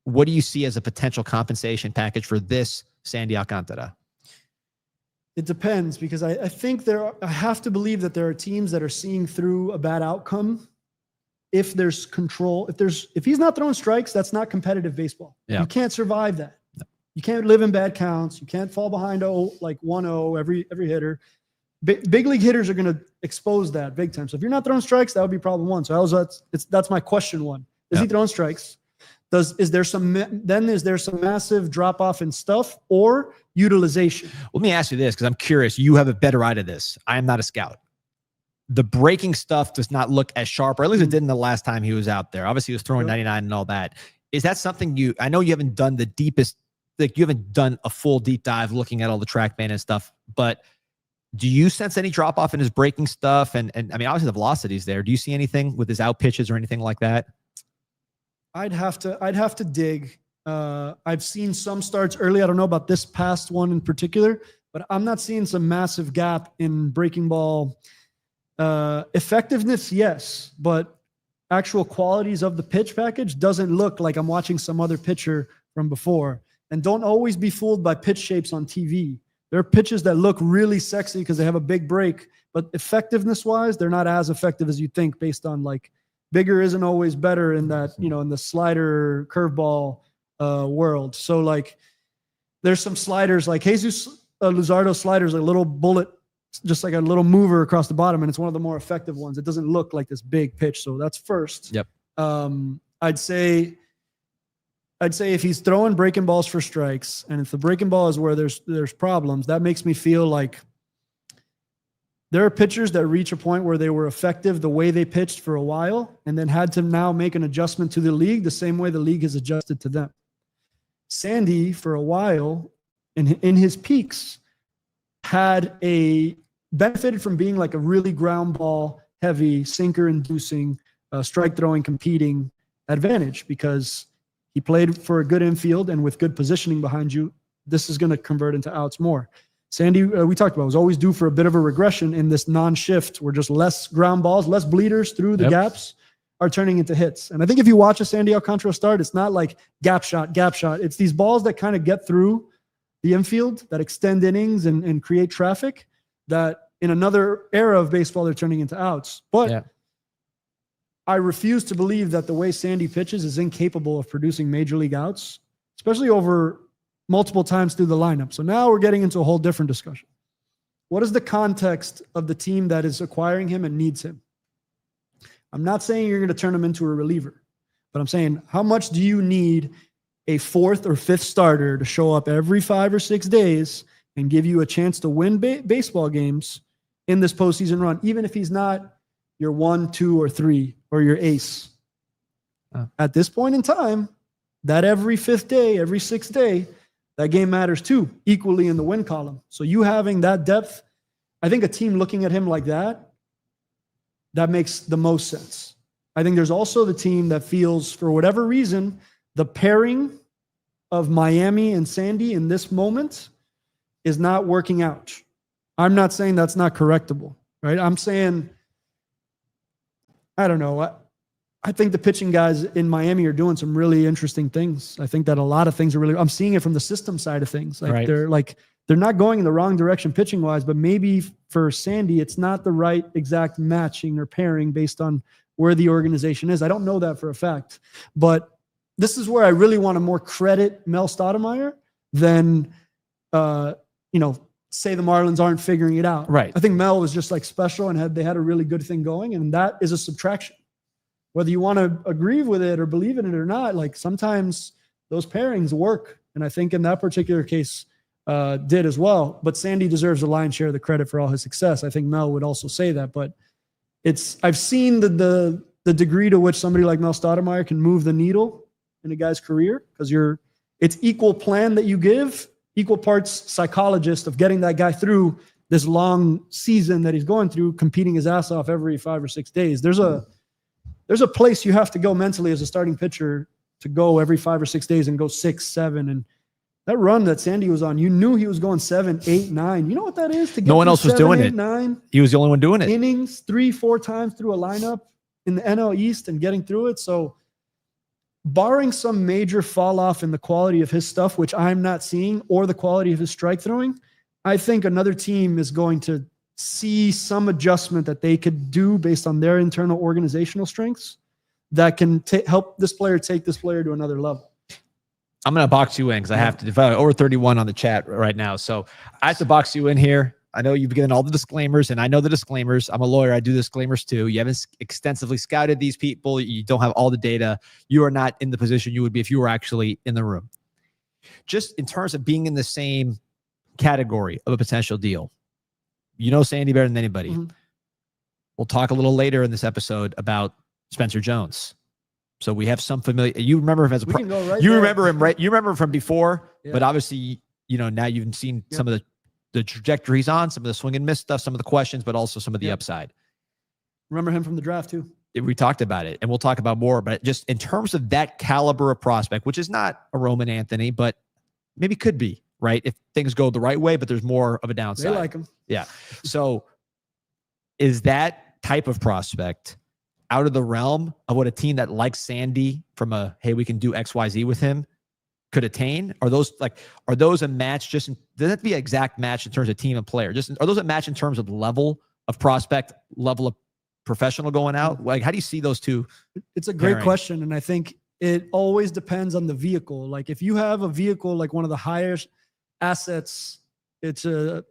A: What do you see as a potential compensation package for this Sandy Alcantara?
B: It depends, because I think I have to believe that there are teams that are seeing through a bad outcome. If there's control, if he's not throwing strikes, that's not competitive baseball. You can't survive that. No. You can't live in bad counts. You can't fall behind 1-0 every hitter. Big league hitters are going to expose that big time. So if you're not throwing strikes, that would be problem one. So that's my question one. Is he throwing strikes? Is there some massive drop off in stuff or utilization?
A: Let me ask you this, because I'm curious. You have a better eye to this. I am not a scout. The breaking stuff does not look as sharp, or at least it didn't the last time he was out there. Obviously, he was throwing 99 and all that. Is that something I know you haven't done the deepest, like you haven't done a full deep dive looking at all the TrackMan and stuff, but do you sense any drop off in his breaking stuff? And I mean, obviously the velocity's there. Do you see anything with his out pitches or anything like that?
B: I'd have to dig. I've seen some starts early. I don't know about this past one in particular, but I'm not seeing some massive gap in breaking ball effectiveness. Yes, but actual qualities of the pitch package doesn't look like I'm watching some other pitcher from before. And don't always be fooled by pitch shapes on TV. There are pitches that look really sexy because they have a big break, but effectiveness wise, they're not as effective as you think based on like bigger isn't always better in that, in the slider curveball world. So like there's some sliders like Jesus Luzardo sliders, a little bullet, just like a little mover across the bottom. And it's one of the more effective ones. It doesn't look like this big pitch. So that's first.
A: Yep.
B: I'd say if he's throwing breaking balls for strikes, and if the breaking ball is where there's problems, that makes me feel like there are pitchers that reach a point where they were effective the way they pitched for a while and then had to now make an adjustment to the league the same way the league has adjusted to them. Sandy, for a while, in his peaks, had benefited from being like a really ground ball heavy, sinker inducing, strike throwing, competing advantage because he played for a good infield, and with good positioning behind you, this is going to convert into outs more. Sandy, we talked about, was always due for a bit of a regression in this non-shift where just less ground balls, less bleeders through the gaps are turning into hits. And I think if you watch a Sandy Alcantara start, it's not like gap shot. It's these balls that kind of get through the infield, that extend innings and create traffic, that in another era of baseball, they're turning into outs. But I refuse to believe that the way Sandy pitches is incapable of producing major league outs, especially over multiple times through the lineup. So now we're getting into a whole different discussion. What is the context of the team that is acquiring him and needs him? I'm not saying you're going to turn him into a reliever, but I'm saying how much do you need a fourth or fifth starter to show up every 5 or 6 days and give you a chance to win baseball games in this postseason run, even if he's not your 1, 2, or 3 or your ace? At this point in time, that every 5th day, every 6th day, that game matters too, equally in the win column. So you having that depth, I think a team looking at him like that makes the most sense. I think there's also the team that feels, for whatever reason, the pairing of Miami and Sandy in this moment is not working out. I'm not saying that's not correctable, right? I'm saying, I don't know. I think the pitching guys in Miami are doing some really interesting things. I think that a lot of things are really, I'm seeing it from the system side of things. They're not going in the wrong direction pitching wise, but maybe for Sandy, it's not the right exact matching or pairing based on where the organization is. I don't know that for a fact, but this is where I really want to more credit Mel Stoudemire than, say the Marlins aren't figuring it out.
A: Right.
B: I think Mel was just like special and they had a really good thing going, and that is a subtraction. Whether you want to agree with it or believe in it or not, like sometimes those pairings work. And I think in that particular case did as well. But Sandy deserves the lion's share of the credit for all his success. I think Mel would also say that. But I've seen the degree to which somebody like Mel Stoudemire can move the needle in a guy's career, because it's equal plan that you give, equal parts psychologist of getting that guy through this long season that he's going through, competing his ass off every 5 or 6 days. There's a place you have to go mentally as a starting pitcher to go every 5 or 6 days and go 6, 7. And that run that Sandy was on, you knew he was going 7, 8, 9. You know what that is? To get
A: no one else was
B: 7,
A: doing
B: 8,
A: it.
B: 9
A: he was the only one doing it.
B: Innings 3, 4 times through a lineup in the NL East and getting through it. So barring some major fall off in the quality of his stuff, which I'm not seeing, or the quality of his strike throwing, I think another team is going to see some adjustment that they could do based on their internal organizational strengths that can help this player take this player to another level.
A: I'm going to box you in because I have to. Over 31 on the chat right now. So I have to box you in here. I know you've given all the disclaimers, and I know the disclaimers. I'm a lawyer. I do disclaimers too. You haven't extensively scouted these people. You don't have all the data. You are not in the position you would be if you were actually in the room. Just in terms of being in the same category of a potential deal, you know Sandy better than anybody. Mm-hmm. We'll talk a little later in this episode about Spencer Jones. So we have some familiar. You remember him as a remember him, right? You remember him from before, but obviously, now you've seen some of the trajectory he's on, some of the swing and miss stuff, some of the questions, but also some of the upside.
B: Remember him from the draft too.
A: We talked about it, and we'll talk about more. But just in terms of that caliber of prospect, which is not a Roman Anthony, but maybe could be right? If things go the right way, but there's more of a downside.
B: They like him.
A: Yeah. So is that type of prospect out of the realm of what a team that likes Sandy from a, hey, we can do XYZ with him could attain? Are those a match just, does that be an exact match in terms of team and player? Are those a match in terms of level of prospect, level of professional going out? Like, how do you see those two?
B: It's a great question. And I think it always depends on the vehicle. Like if you have a vehicle, like one of the highest assets, it's a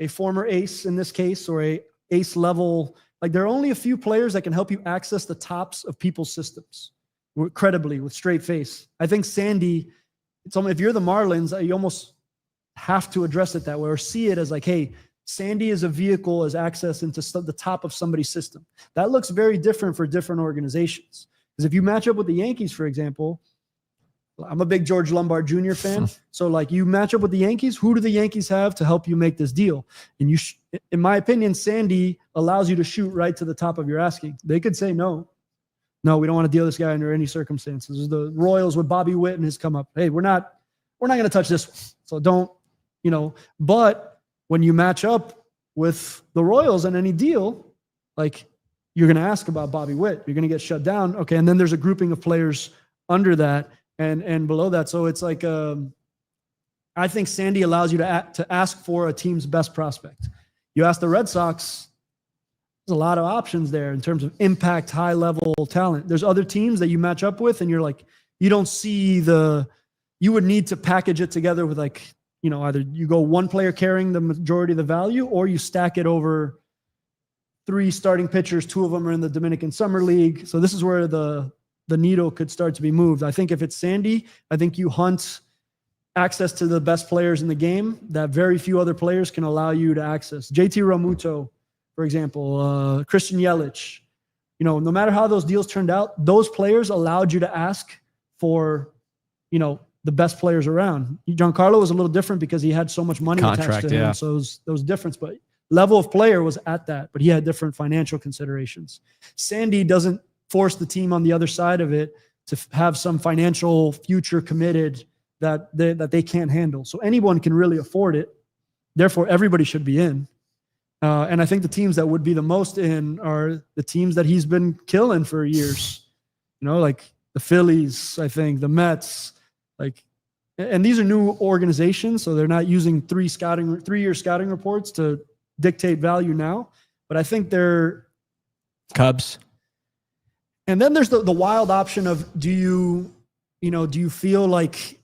B: former ace in this case, or a ace level. Like there are only a few players that can help you access the tops of people's systems credibly with straight face. I think Sandy, if you're the Marlins, you almost have to address it that way or see it as like, hey, Sandy is a vehicle as access into the top of somebody's system. That looks very different for different organizations. Because if you match up with the Yankees, for example, I'm a big George Lombard Jr. fan. So like you match up with the Yankees, who do the Yankees have to help you make this deal? And in my opinion, Sandy allows you to shoot right to the top of your asking. They could say no, we don't want to deal this guy under any circumstances. The Royals with Bobby Witt has come up. Hey, we're not going to touch this one. So don't, but when you match up with the Royals on any deal, like you're going to ask about Bobby Witt, you're going to get shut down. Okay. And then there's a grouping of players under that and below that. So it's like, I think Sandy allows you to ask for a team's best prospect. You ask the Red Sox, there's a lot of options there in terms of impact, high level talent. There's other teams that you match up with and you're like, you don't see you would need to package it together with like, either you go one player carrying the majority of the value or you stack it over 3 starting pitchers. 2 of them are in the Dominican Summer League. So this is where the needle could start to be moved. I think if it's Sandy, I think you hunt access to the best players in the game that very few other players can allow you to access. JT Realmuto, for example, Christian Yelich, no matter how those deals turned out, those players allowed you to ask for, the best players around. Giancarlo was a little different because he had so much money attached to him. Yeah. So there was difference, but level of player was at that, but he had different financial considerations. Sandy doesn't force the team on the other side of it to have some financial future committed that they can't handle. So anyone can really afford it. Therefore, everybody should be in. And I think the teams that would be the most in are the teams that he's been killing for years. Like the Phillies, I think, the Mets, and these are new organizations, so they're not using 3-year scouting reports to dictate value now. But I think they're
A: Cubs.
B: And then there's the wild option of do you feel like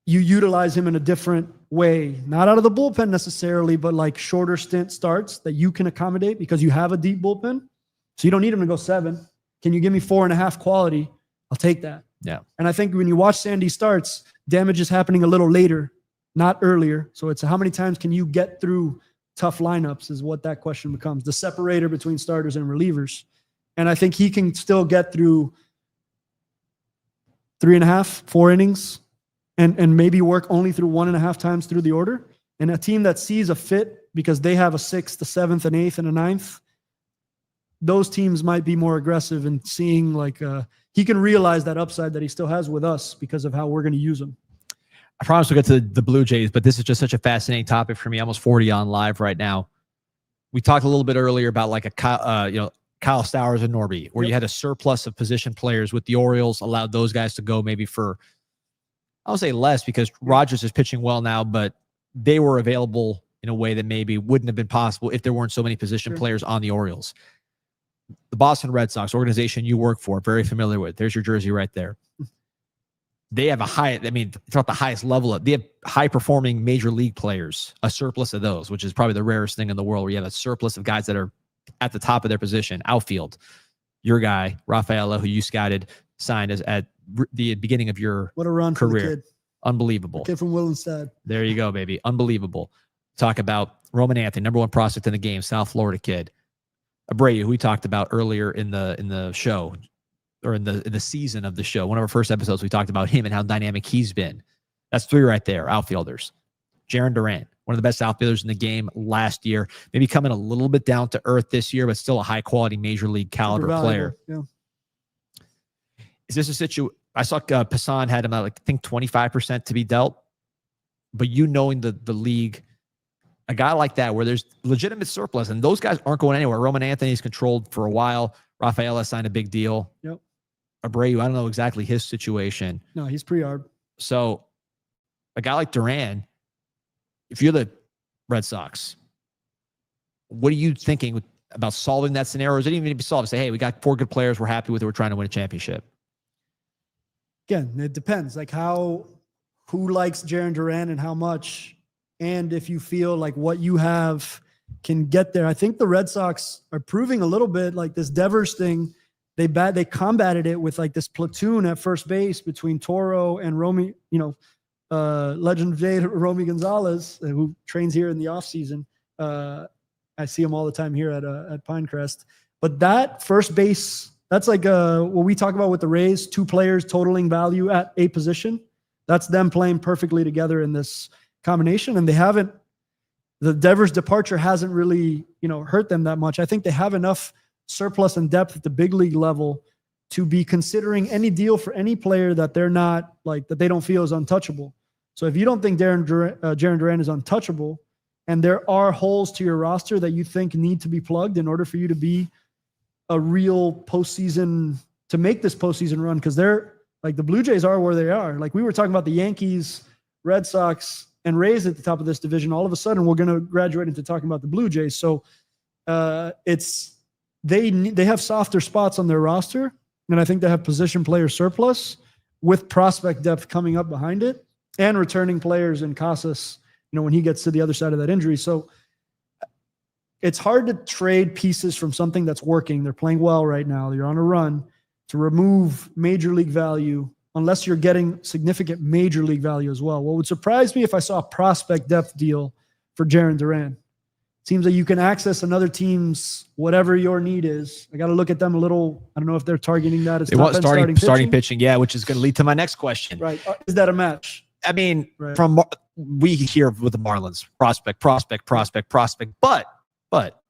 B: you utilize him in a different way, not out of the bullpen necessarily, but like shorter stint starts that you can accommodate because you have a deep bullpen. So you don't need him to go 7. Can you give me 4.5 quality? I'll take that.
A: Yeah.
B: And I think when you watch Sandy starts, damage is happening a little later, not earlier. So it's how many times can you get through tough lineups is what that question becomes. The separator between starters and relievers. And I think he can still get through 3.5, 4 innings and maybe work only through 1.5 times through the order. And a team that sees a fit because they have a 6th, a 7th, an 8th, and a 9th, those teams might be more aggressive in seeing he can realize that upside that he still has with us because of how we're going to use him.
A: I promise we'll get to the Blue Jays, but this is just such a fascinating topic for me. Almost 40 on live right now. We talked a little bit earlier about like Kyle Stowers and Norby, where you had a surplus of position players with the Orioles, allowed those guys to go maybe for, I'll say less because Rogers is pitching well now, but they were available in a way that maybe wouldn't have been possible if there weren't so many position players on the Orioles. The Boston Red Sox, organization you work for, very familiar with. There's your jersey right there. They have it's not the highest level. They have high-performing major league players, a surplus of those, which is probably the rarest thing in the world, where you have a surplus of guys that are at the top of their position. Outfield, your guy, Rafaela, who you scouted, signed at the beginning of your
B: what a run
A: career.
B: For the kid.
A: Unbelievable.
B: The kid from Willenstad.
A: There you go, baby. Unbelievable. Talk about Roman Anthony, #1 prospect in the game, South Florida kid. Abreu, who we talked about earlier in the show, or in the season of the show. One of our first episodes, we talked about him and how dynamic he's been. That's 3 right there, outfielders. Jarren Duran, one of the best outfielders in the game last year. Maybe coming a little bit down to earth this year, but still a high-quality major league caliber player.
B: Yeah.
A: Is this a situation? I saw Passan had him at, I think, 25% to be dealt. but you knowing the league, a guy like that where there's legitimate surplus, and those guys aren't going anywhere. Roman Anthony's controlled for a while. Rafaela signed a big deal.
B: Yep.
A: Abreu, I don't know exactly his situation.
B: No, he's pre-arb.
A: So a guy like Duran, if you're the Red Sox, what are you thinking about solving that scenario? Or is it even to be solved? Say, hey, we got 4 good players. We're happy with it. We're trying to win a championship.
B: Again, it depends. Like who likes Jarren Duran and how much, and if you feel like what you have can get there. I think the Red Sox are proving a little bit like this Devers thing. They combated it with like this platoon at first base between Toro and Romy, Legend of Day, Romy Gonzalez, who trains here in the offseason. I see him all the time here at Pinecrest. But that first base, that's like what we talk about with the Rays, 2 players totaling value at a position. That's them playing perfectly together in this combination. And the Devers departure hasn't really, hurt them that much. I think they have enough surplus and depth at the big league level to be considering any deal for any player that they're not like, that they don't feel is untouchable. So if you don't think Jarren Duran is untouchable, and there are holes to your roster that you think need to be plugged in order for you to be a real postseason, to make this postseason run, because they're like the Blue Jays are where they are. Like we were talking about the Yankees, Red Sox, and Rays at the top of this division. All of a sudden, we're going to graduate into talking about the Blue Jays. So they have softer spots on their roster, and I think they have position player surplus with prospect depth coming up behind it, and returning players in Casas, when he gets to the other side of that injury. So it's hard to trade pieces from something that's working. They're playing well right now. You're on a run to remove major league value unless you're getting significant major league value as well. What would surprise me if I saw a prospect depth deal for Jarren Duran. It seems like you can access another team's whatever your need is. I got to look at them a little. I don't know if they're targeting that as
A: starting pitching. Yeah, which is going to lead to my next question.
B: Right. Is that a match?
A: I mean,
B: right.
A: We hear with the Marlins, prospect. But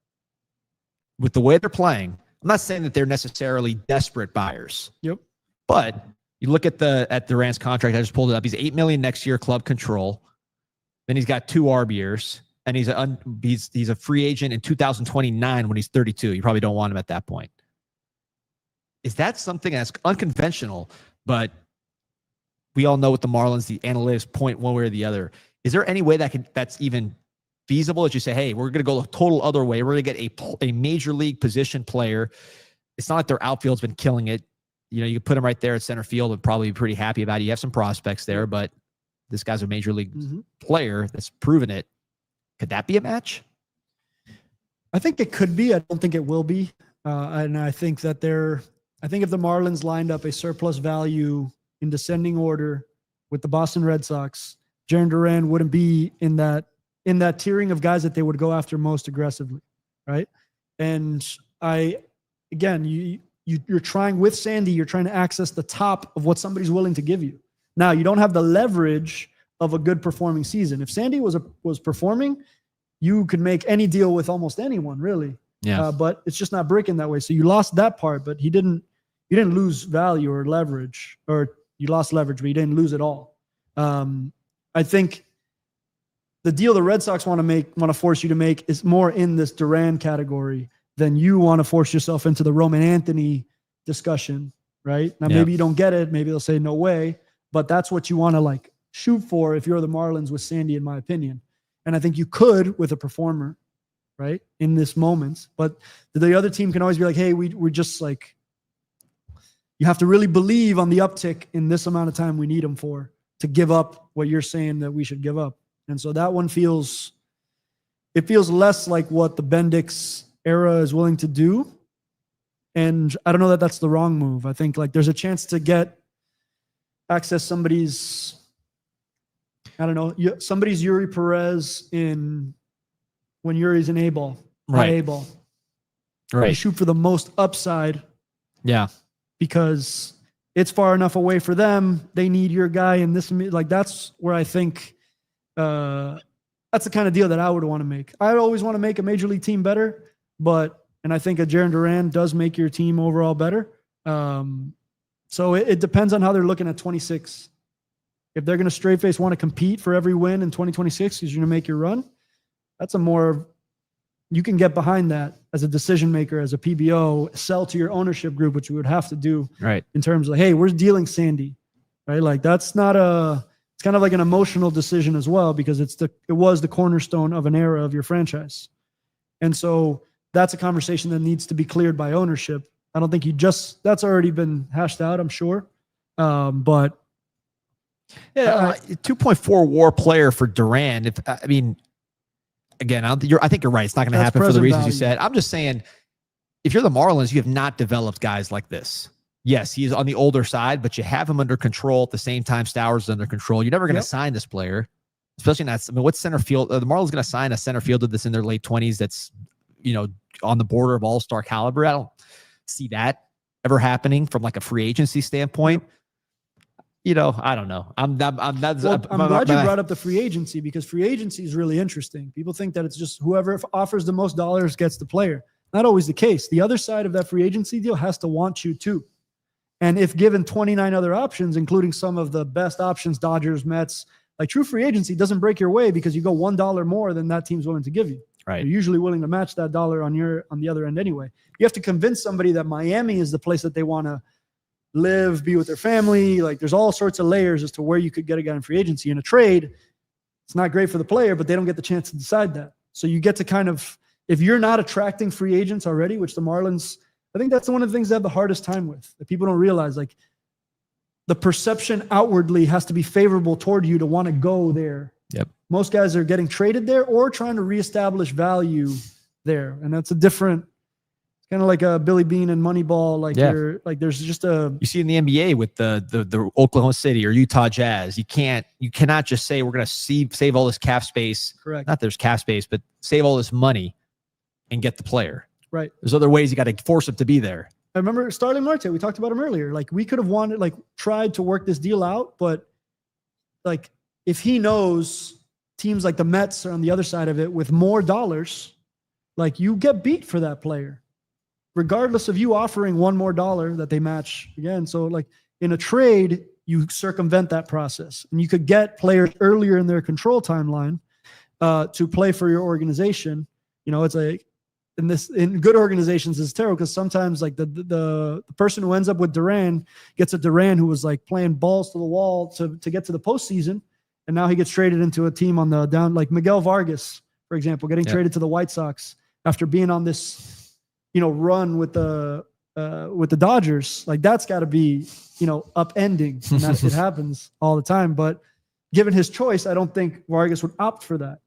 A: with the way they're playing, I'm not saying that they're necessarily desperate buyers.
B: Yep.
A: But you look at Duran's contract. I just pulled it up. He's $8 million next year, club control. Then he's got 2 ARB years, and he's a free agent in 2029 when he's 32. You probably don't want him at that point. Is that something that's unconventional? But we all know with the Marlins, the analytics point one way or the other. Is there any way that's even feasible that you say, hey, we're going to go the total other way. We're going to get a major league position player. It's not like their outfield's been killing it. You put him right there at center field and probably be pretty happy about it. You have some prospects there, but this guy's a major league player that's proven it. Could that be a match?
B: I think it could be. I don't think it will be. And I think that I think if the Marlins lined up a surplus value in descending order with the Boston Red Sox, Jarren Duran wouldn't be in that tiering of guys that they would go after most aggressively, right? And you're trying with Sandy, you're trying to access the top of what somebody's willing to give you. Now, you don't have the leverage of a good performing season. If Sandy was performing, you could make any deal with almost anyone, really.
A: Yeah.
B: But it's just not breaking that way. So you lost that part, but you didn't lose value or leverage, or you lost leverage, but you didn't lose it all. I think the deal the Red Sox want to force you to make is more in this Duran category than you want to force yourself into the Roman Anthony discussion, right? Now, maybe you don't get it. Maybe they'll say no way, but that's what you want to shoot for if you're the Marlins with Sandy, in my opinion. And I think you could with a performer, right, in this moment. But the other team can always be like, hey, we're just you have to really believe on the uptick in this amount of time we need them for to give up what you're saying that we should give up. And so that one feels less like what the Bendix era is willing to do. And I don't know that that's the wrong move. I think there's a chance to access somebody's Yuri Perez when Yuri's an A-ball.
A: Right.
B: A-ball.
A: Right.
B: You shoot for the most upside.
A: Yeah.
B: Because it's far enough away for them. They need your guy in this. That's where I think that's the kind of deal that I would want to make. I always want to make a major league team better, and I think a Jarren Duran does make your team overall better. So it depends on how they're looking at 26. if they're going to straight face want to compete for every win in 2026 because you're going to make your run, that's a more, you can get behind that as a decision maker, as a PBO, sell to your ownership group, which we would have to do,
A: right?
B: In terms of, hey, we're dealing Sandy, right? Like that's not it's kind of like an emotional decision as well, because it was the cornerstone of an era of your franchise. And so that's a conversation that needs to be cleared by ownership. I don't think that's already been hashed out, I'm sure. But
A: yeah, 2.4 WAR player for Duran. Again, I think you're right. It's not going to happen for the reasons you said. I'm just saying, if you're the Marlins, you have not developed guys like this. Yes, he's on the older side, but you have him under control at the same time Stowers is under control. You're never going to sign this player, especially not. what's center field? The Marlins going to sign a center fielder that's in their late 20s that's, on the border of all-star caliber. I don't see that ever happening from like a free agency standpoint. I don't know. I'm glad you brought up the free agency, because free agency is really interesting. People think that it's just whoever offers the most dollars gets the player. Not always the case. The other side of that free agency deal has to want you too. And if given 29 other options, including some of the best options, Dodgers, Mets, like true free agency doesn't break your way because you go $1 more than that team's willing to give you. Right.
B: You're usually willing to match that dollar on the other end anyway. You have to convince somebody that Miami is the place that they want to live, be with their family. Like there's all sorts of layers as to where you could get a guy in free agency. In a trade, it's not great for the player, but they don't get the chance to decide that. So you get to kind of, if you're not attracting free agents already, which the Marlins, I think that's one of the things they have the hardest time with, that people don't realize. Like the perception outwardly has to be favorable toward you to want to go there.
A: Yep.
B: Most guys are getting traded there or trying to reestablish value there. And that's a different, kind of like a Billy Bean and Moneyball. Like there's just
A: you see in the NBA with the Oklahoma City or Utah Jazz, you cannot just say we're going to save all this cap space.
B: Correct.
A: Not there's cap space, but save all this money and get the player.
B: Right.
A: There's other ways you got to force him to be there.
B: I remember Starling Marte. We talked about him earlier. Like we could have tried to work this deal out, but like if he knows teams like the Mets are on the other side of it with more dollars, like you get beat for that player, regardless of you offering $1 more that they match again. So like in a trade, you circumvent that process and you could get players earlier in their control timeline to play for your organization. It's like, in good organizations is terrible because sometimes like the person who ends up with Duran gets a Duran who was like playing balls to the wall to get to the postseason. And now he gets traded into a team on the down, like Miguel Vargas, for example, getting traded to the White Sox after being on this, run with the Dodgers. Like that's got to be, upending. And that it happens all the time. But given his choice, I don't think Vargas would opt for that.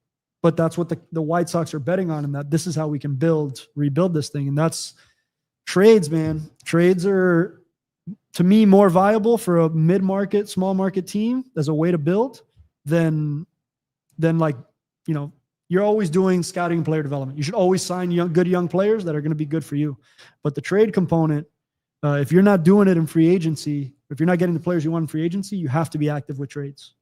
B: But that's what the White Sox are betting on, and that this is how we can rebuild this thing. And that's trades, man. Trades are, to me, more viable for a mid-market, small market team as a way to build than you're always doing scouting and player development. You should always sign good young players that are going to be good for you. But the trade component, if you're not doing it in free agency, if you're not getting the players you want in free agency, you have to be active with trades.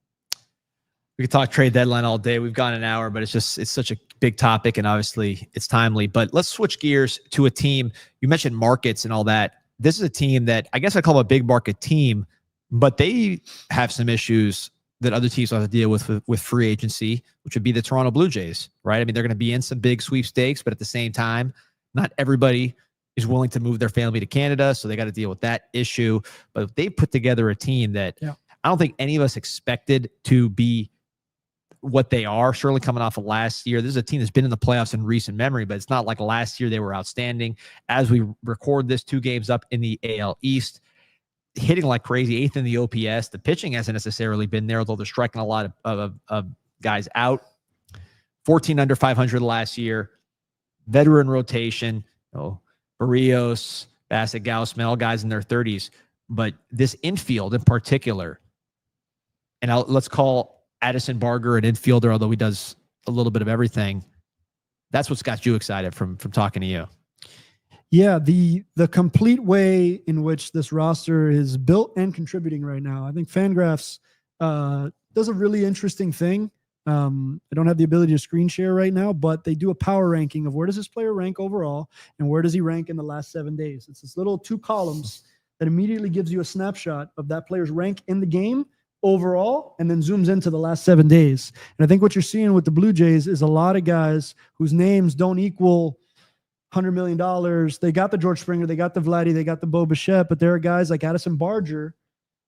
A: We could talk trade deadline all day. We've gone an hour, but it's such a big topic and obviously it's timely. But let's switch gears to a team. You mentioned markets and all that. This is a team that I guess I call a big market team, but they have some issues that other teams will have to deal with free agency, which would be the Toronto Blue Jays, right? I mean, they're going to be in some big sweepstakes, but at the same time, not everybody is willing to move their family to Canada, so they got to deal with that issue. But they put together a team that I don't think any of us expected to be what they are, certainly coming off of last year. This is a team that's been in the playoffs in recent memory, but it's not like last year they were outstanding. As we record this, 2 games up in the AL East, hitting like crazy, 8th in the OPS. The pitching hasn't necessarily been there, although they're striking a lot of guys out. 14 under 500 last year. Veteran rotation, Barrios, Bassett, Gausman, all guys in their 30s. But this infield in particular, and let's call Addison Barger an infielder, although he does a little bit of everything. That's what's got you excited from talking to you.
B: Yeah, the complete way in which this roster is built and contributing right now. I think Fangraphs does a really interesting thing. I don't have the ability to screen share right now, but they do a power ranking of where does this player rank overall and where does he rank in the last 7 days. It's this little 2 columns that immediately gives you a snapshot of that player's rank in the game overall and then zooms into the last 7 days. And I think what you're seeing with the Blue Jays is a lot of guys whose names don't equal $100 million. They got the George Springer, they got the Vladdy, they got the Bo Bichette, but there are guys like Addison Barger.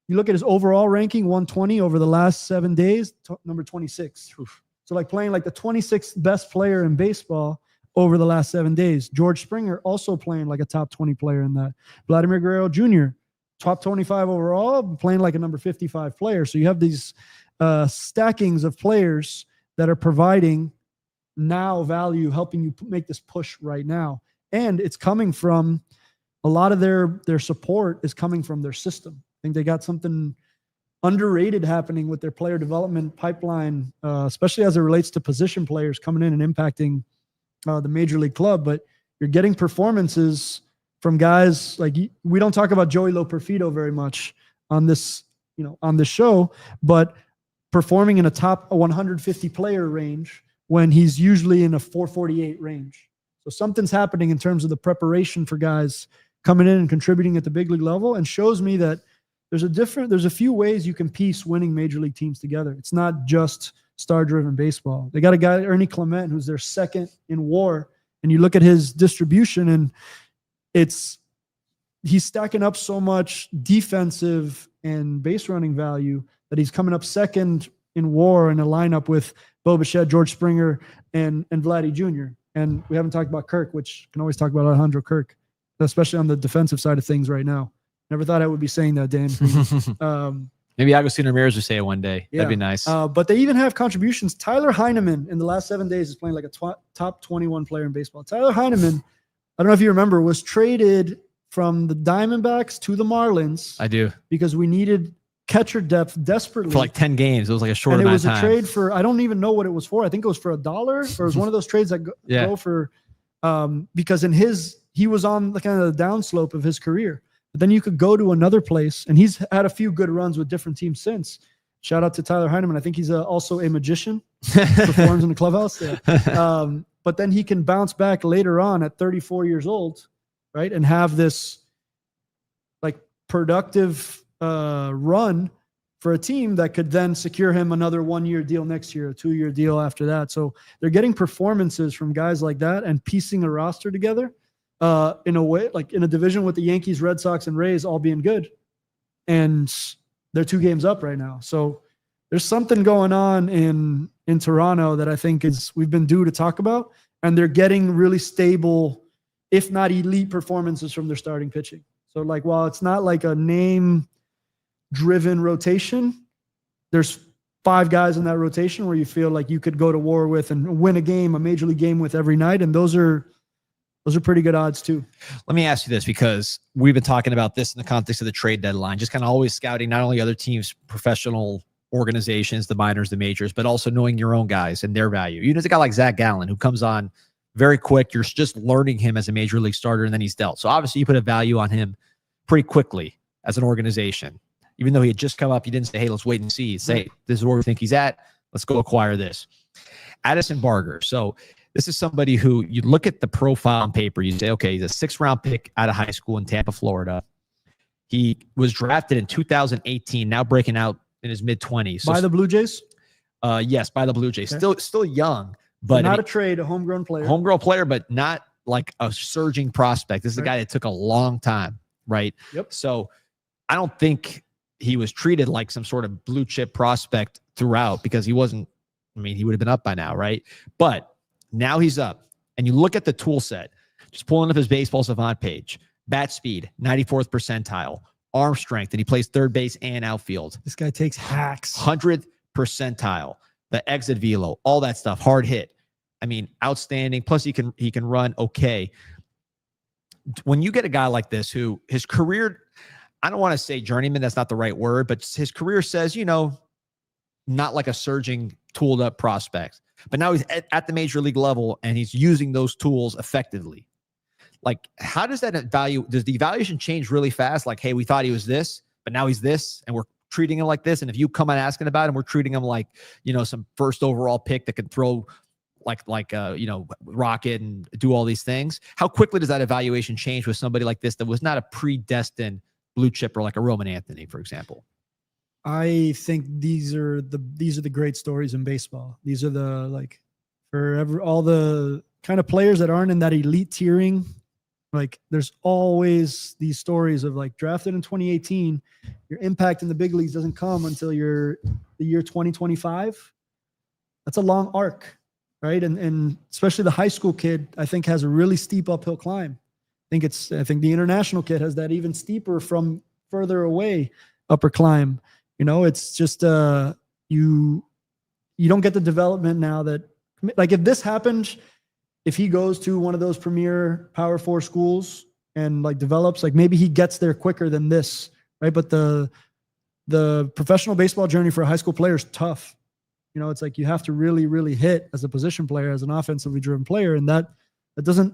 B: You look at his overall ranking, 120 over the last 7 days, number 26. Oof. So like playing like the 26th best player in baseball over the last 7 days. George Springer also playing like a top 20 player in that. Vladimir Guerrero Jr., top 25 overall, playing like a number 55 player. So you have these stackings of players that are providing now value, helping you make this push right now. And it's coming from a lot of their support is coming from their system. I think they got something underrated happening with their player development pipeline, especially as it relates to position players coming in and impacting the major league club. But you're getting performances from guys like, we don't talk about Joey Loperfido very much on this, on this show, but performing in a top 150 player range when he's usually in a 448 range. So something's happening in terms of the preparation for guys coming in and contributing at the big league level, and shows me that there's a few ways you can piece winning major league teams together. It's not just star-driven baseball. They got a guy, Ernie Clement, who's their second in WAR, and you look at his distribution, and he's stacking up so much defensive and base running value that he's coming up second in WAR in a lineup with Bo Bichette, George Springer, and Vladdy Jr. And we haven't talked about Kirk, which can always talk about Alejandro Kirk, especially on the defensive side of things right now. Never thought I would be saying that, Dan.
A: Maybe Agustín Ramirez will say it one day. Yeah. That'd be nice.
B: But they even have contributions. Tyler Heineman in the last 7 days is playing like a top 21 player in baseball. Tyler Heineman, I don't know if you remember, was traded from the Diamondbacks to the Marlins.
A: I do.
B: Because we needed catcher depth desperately.
A: For like 10 games. It was like a short amount of time.
B: And it was a trade for, I don't even know what it was for. I think it was for $1, or it was one of those trades that go for, because he was on the kind of the downslope of his career. But then you could go to another place, and he's had a few good runs with different teams since. Shout out to Tyler Heineman. I think he's also a magician, performs in the clubhouse. Yeah. But then he can bounce back later on at 34 years old, right, and have this like productive run for a team that could then secure him another 1-year deal next year, a 2-year deal after that. So they're getting performances from guys like that and piecing a roster together in a way, like in a division with the Yankees, Red Sox, and Rays all being good. And they're 2 games up right now. So there's something going on in Toronto that I think we've been due to talk about. And they're getting really stable, if not elite performances from their starting pitching. So like, while it's not like a name driven rotation, there's 5 guys in that rotation where you feel like you could go to war with and win a major league game with every night. And those are pretty good odds too.
A: Let me ask you this, because we've been talking about this in the context of the trade deadline, just kind of always scouting not only other teams' professional organizations, the minors, the majors, but also knowing your own guys and their value. You know, there's a guy like Zach Gallen who comes on very quick. You're just learning him as a major league starter, and then he's dealt. So obviously you put a value on him pretty quickly as an organization. Even though he had just come up, you didn't say, hey, let's wait and see. Say, this is where we think he's at. Let's go acquire this. Addison Barger. So this is somebody who you look at the profile on paper. You say, okay, he's a 6th-round pick out of high school in Tampa, Florida. He was drafted in 2018, now breaking out in his mid-20s. So,
B: by the Blue Jays?
A: Yes, by the Blue Jays.
B: Okay.
A: Still young. But
B: not a trade, a homegrown player.
A: Homegrown player, but not like a surging prospect. This is a guy that took a long time, right?
B: Yep.
A: So I don't think he was treated like some sort of blue chip prospect throughout, because he wasn't. I mean, he would have been up by now, right? But now he's up, and you look at the tool set, just pulling up his Baseball Savant page. Bat speed, 94th percentile. Arm strength, and he plays third base and outfield.
B: This guy takes hacks.
A: 100th percentile. The exit velo, all that stuff. Hard hit. I mean, outstanding. Plus, he can run okay. When you get a guy like this who his career, I don't want to say journeyman, that's not the right word, but his career says, not like a surging, tooled up prospect. But now he's at the major league level, and he's using those tools effectively. Like, how does that does the evaluation change really fast? Like, hey, we thought he was this, but now he's this, and we're treating him like this. And if you come and asking about him, we're treating him like, some first overall pick that can throw like rocket and do all these things. How quickly does that evaluation change with somebody like this that was not a predestined blue chipper like a Roman Anthony, for example?
B: I think these are the great stories in baseball. These are all the kind of players that aren't in that elite tiering. Like there's always these stories of like drafted in 2018, your impact in the big leagues doesn't come until the year 2025. That's a long arc, right? And especially the high school kid, I think has a really steep uphill climb. I think the international kid has that even steeper from further away upper climb. It's just you don't get the development now that, like, if this happened, if he goes to one of those premier Power 4 schools and like develops, like maybe he gets there quicker than this, right? But the professional baseball journey for a high school player is tough. It's like you have to really, really hit as a position player, as an offensively driven player, and that doesn't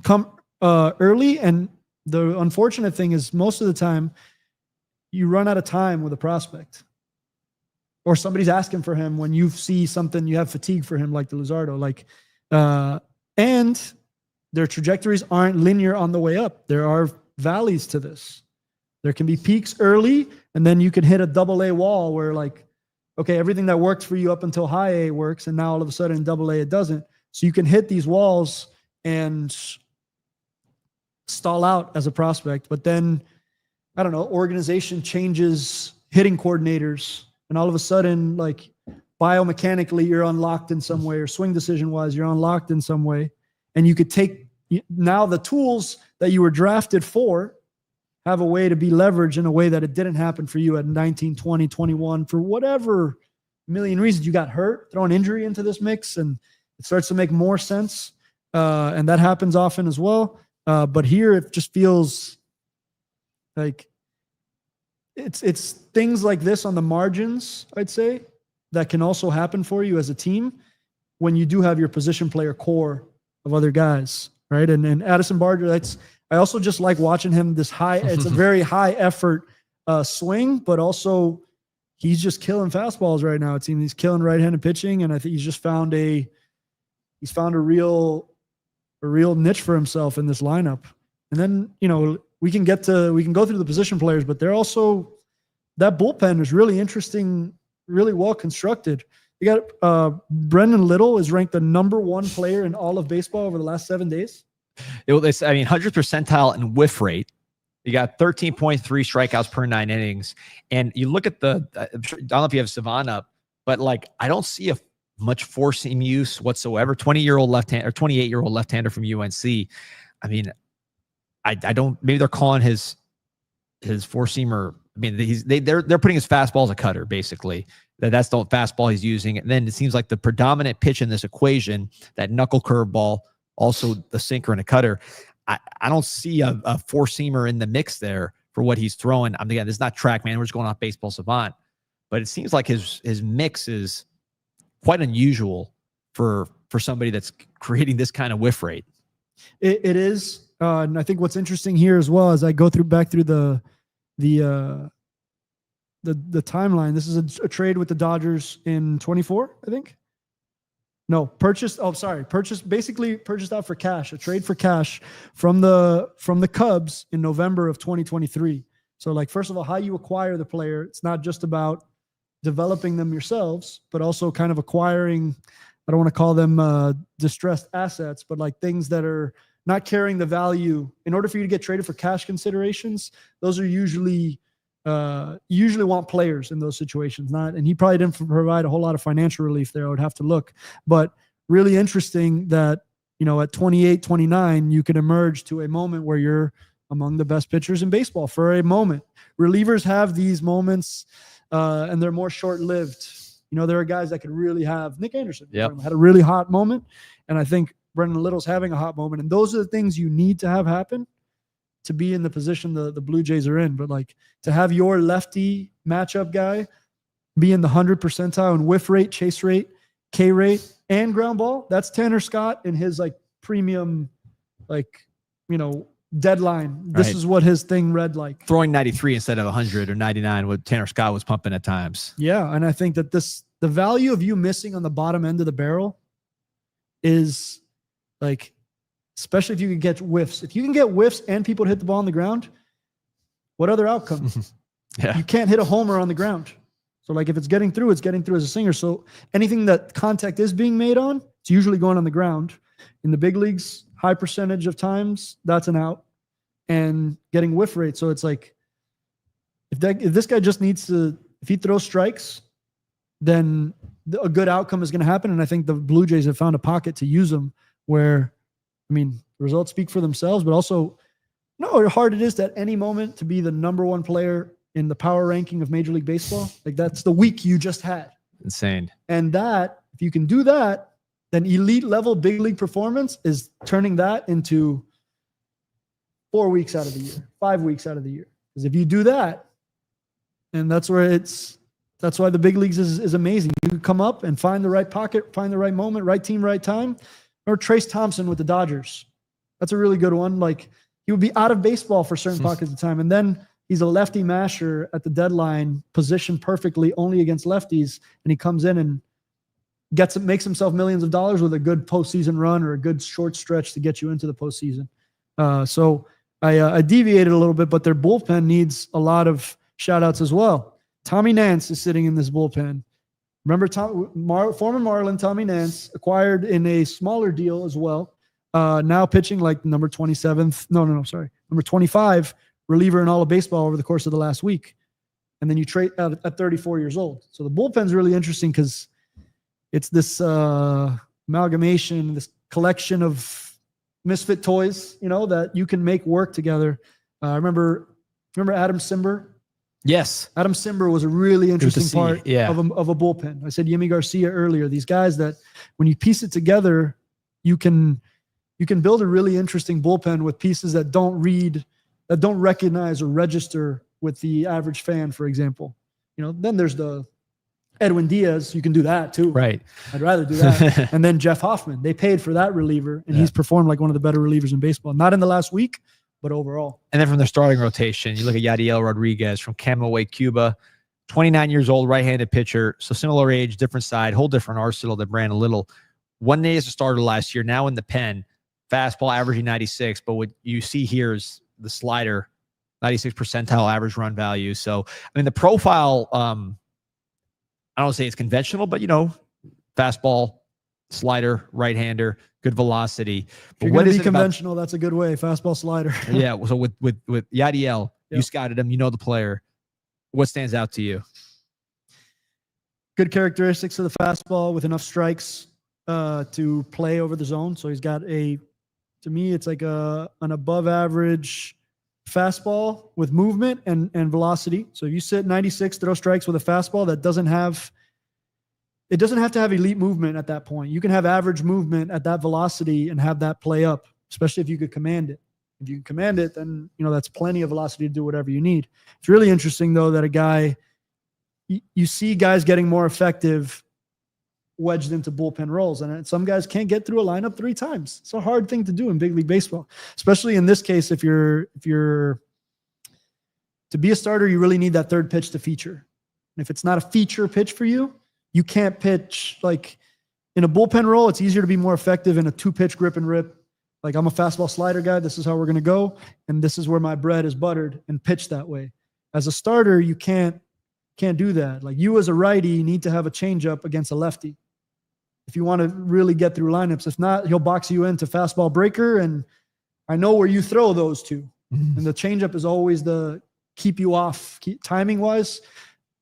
B: come early. And the unfortunate thing is most of the time you run out of time with a prospect, or somebody's asking for him when you see something, you have fatigue for him, like the Luzardo, and their trajectories aren't linear on the way up. There are valleys to this. There can be peaks early, and then you can hit a AA wall where, like, okay, everything that worked for you up until high A works, and now all of a sudden in AA it doesn't. So you can hit these walls and stall out as a prospect, but then, I don't know, organization changes hitting coordinators, and all of a sudden, like, biomechanically you're unlocked in some way, or swing decision wise you're unlocked in some way, and you could take now the tools that you were drafted for have a way to be leveraged in a way that it didn't happen for you at 19, 20, 21, for whatever million reasons. You got hurt, throw an injury into this mix, and it starts to make more sense. And that happens often as well. But here it just feels like it's things like this on the margins, I'd say, that can also happen for you as a team when you do have your position player core of other guys, right? And Addison Barger, I also just like watching him this high. It's a very high effort swing, but also he's just killing fastballs right now. It seems he's killing right-handed pitching, and I think he's just found a real niche for himself in this lineup. And then, we can go through the position players, but they're also, that bullpen is really interesting, really well constructed. You got Brendan Little is ranked the #1 player in all of baseball over the last 7 days.
A: 100th percentile in whiff rate. You got 13.3 strikeouts per 9 innings. And you look at I don't know if you have Savant up, but like, I don't see much four seam use whatsoever. 20-year-old left-hander or 28-year-old left-hander from UNC. I mean, I don't, maybe they're calling his four seamer. I mean, they're putting his fastball as a cutter, basically. That's the fastball he's using. And then it seems like the predominant pitch in this equation, that knuckle curveball, also the sinker and a cutter. I don't see a four-seamer in the mix there for what he's throwing. Again, this is not track, man. We're just going off Baseball Savant. But it seems like his mix is quite unusual for somebody that's creating this kind of whiff rate.
B: It is. And I think what's interesting here as well, as I go back through the timeline, this is a trade with the Dodgers in 24, I think. No, purchased out for cash, a trade for cash from the Cubs in November of 2023. So, like, first of all, how you acquire the player, it's not just about developing them yourselves, but also kind of acquiring, I don't want to call them distressed assets, but like things that are not carrying the value. In order for you to get traded for cash considerations, those are usually want players in those situations. And he probably didn't provide a whole lot of financial relief there. I would have to look, but really interesting that, at 28, 29, you can emerge to a moment where you're among the best pitchers in baseball for a moment. Relievers have these moments, and they're more short-lived. There are guys that could really have. Nick Anderson had a really hot moment, and I think Brendan Little's having a hot moment. And those are the things you need to have happen to be in the position the Blue Jays are in. But like, to have your lefty matchup guy be in the 100th percentile in whiff rate, chase rate, K rate, and ground ball, that's Tanner Scott in his like premium, deadline. This is what his thing read like.
A: Throwing 93 instead of 100 or 99, what Tanner Scott was pumping at times.
B: Yeah, and I think that the value of you missing on the bottom end of the barrel is like, especially if you can get whiffs. If you can get whiffs and people to hit the ball on the ground, what other outcome?
A: Yeah.
B: You can't hit a homer on the ground. So like if it's getting through, it's getting through as a sinker. So anything that contact is being made on, it's usually going on the ground. In the big leagues, high percentage of times, that's an out. And getting whiff rate. So it's like, if this guy just needs to, if he throws strikes, then a good outcome is going to happen. And I think the Blue Jays have found a pocket to use them where, I mean, the results speak for themselves, but also know how hard it is at any moment to be the number one player in the power ranking of Major League Baseball. Like that's the week you just had.
A: Insane.
B: And that, if you can do that, then elite level big league performance is turning that into 4 weeks out of the year, 5 weeks out of the year. Because if you do that, and that's why the big leagues is amazing. You can come up and find the right pocket, find the right moment, right team, right time. Or Trace Thompson with the Dodgers. That's a really good one. Like he would be out of baseball for certain pockets of time. And then he's a lefty masher at the deadline, positioned perfectly only against lefties. And he comes in and makes himself millions of dollars with a good postseason run or a good short stretch to get you into the postseason. So I deviated a little bit, but their bullpen needs a lot of shout outs as well. Tommy Nance is sitting in this bullpen. Remember, former Marlin Tommy Nance, acquired in a smaller deal as well. Now pitching like number 25 reliever in all of baseball over the course of the last week. And then you trade at 34 years old. So the bullpen's really interesting because it's this amalgamation, this collection of misfit toys, that you can make work together. Remember Adam Simber?
A: Yes.
B: Adam Simber was a really interesting part of a bullpen. I said Yimi Garcia earlier. These guys that when you piece it together, you can build a really interesting bullpen with pieces that don't recognize or register with the average fan, for example. Then there's the Edwin Diaz. You can do that too.
A: Right.
B: I'd rather do that. And then Jeff Hoffman. They paid for that reliever, and he's performed like one of the better relievers in baseball. Not in the last week, but overall.
A: And then from their starting rotation, you look at Yadiel Rodriguez from Camagüey, Cuba, 29 years old, right-handed pitcher. So similar age, different side, whole different arsenal than Brandon Little. 1 day as a starter last year, now in the pen, fastball averaging 96. But what you see here is the slider, 96 percentile average run value. So, I mean, the profile, I don't say it's conventional, but, fastball, slider, right-hander, good velocity.
B: But what is conventional? That's a good way. Fastball, slider.
A: Yeah. So with Yadiel, you scouted him, the player. What stands out to you?
B: Good characteristics of the fastball with enough strikes to play over the zone. So he's got to me, it's like an above average fastball with movement and velocity. So if you sit 96, throw strikes with a fastball that doesn't have to have elite movement at that point. You can have average movement at that velocity and have that play up, especially if you could command it. If you can command it, then, that's plenty of velocity to do whatever you need. It's really interesting, though, that a guy, you see guys getting more effective wedged into bullpen roles. And some guys can't get through a lineup 3 times. It's a hard thing to do in big league baseball, especially in this case. If you're to be a starter, you really need that third pitch to feature. And if it's not a feature pitch for you, you can't pitch like in a bullpen role. It's easier to be more effective in a 2-pitch grip and rip. Like I'm a fastball slider guy. This is how we're going to go. And this is where my bread is buttered and pitch that way. As a starter, you can't do that. Like you as a righty need to have a changeup against a lefty if you want to really get through lineups. If not, he'll box you into fastball breaker. And I know where you throw those two. Mm-hmm. And the changeup is always the keep you off timing wise.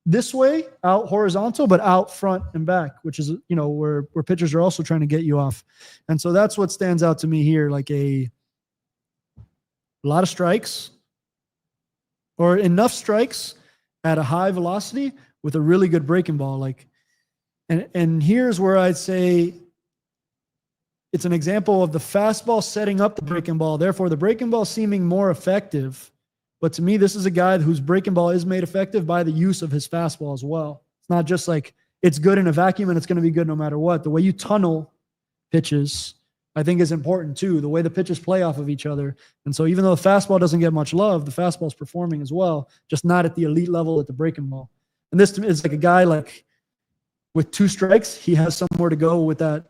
B: This way, out horizontal, but out front and back, which is, where pitchers are also trying to get you off. And so that's what stands out to me here, like a lot of strikes or enough strikes at a high velocity with a really good breaking ball. And here's where I'd say it's an example of the fastball setting up the breaking ball. Therefore, the breaking ball seeming more effective. But to me, this is a guy whose breaking ball is made effective by the use of his fastball as well. It's not just like it's good in a vacuum and it's going to be good no matter what. The way you tunnel pitches, I think, is important too. The way the pitches play off of each other. And so even though the fastball doesn't get much love, the fastball is performing as well, just not at the elite level at the breaking ball. And this to me is like a guy like with 2 strikes, he has somewhere to go with that.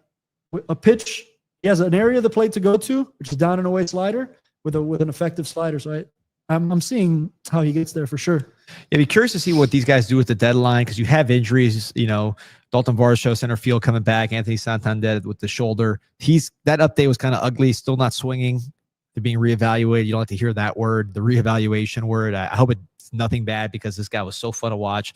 B: A pitch, he has an area of the plate to go to, which is down and away slider with an effective slider. So I'm seeing how he gets there for sure.
A: Yeah, be curious to see what these guys do with the deadline because you have injuries. Dalton Varsho, center field, coming back. Anthony Santander with the shoulder. That update was kind of ugly. Still not swinging. They're being reevaluated. You don't like to hear that word, the reevaluation word. I hope it's nothing bad because this guy was so fun to watch.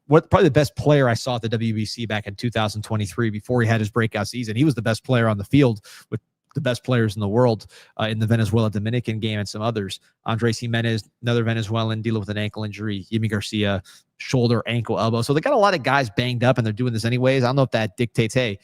A: Probably the best player I saw at the WBC back in 2023 before he had his breakout season. He was the best player on the field with the best players in the world in the Venezuela-Dominican game and some others. Andres Jimenez, another Venezuelan dealing with an ankle injury. Yimi Garcia, shoulder, ankle, elbow. So they got a lot of guys banged up, and they're doing this anyways. I don't know if that dictates, hey,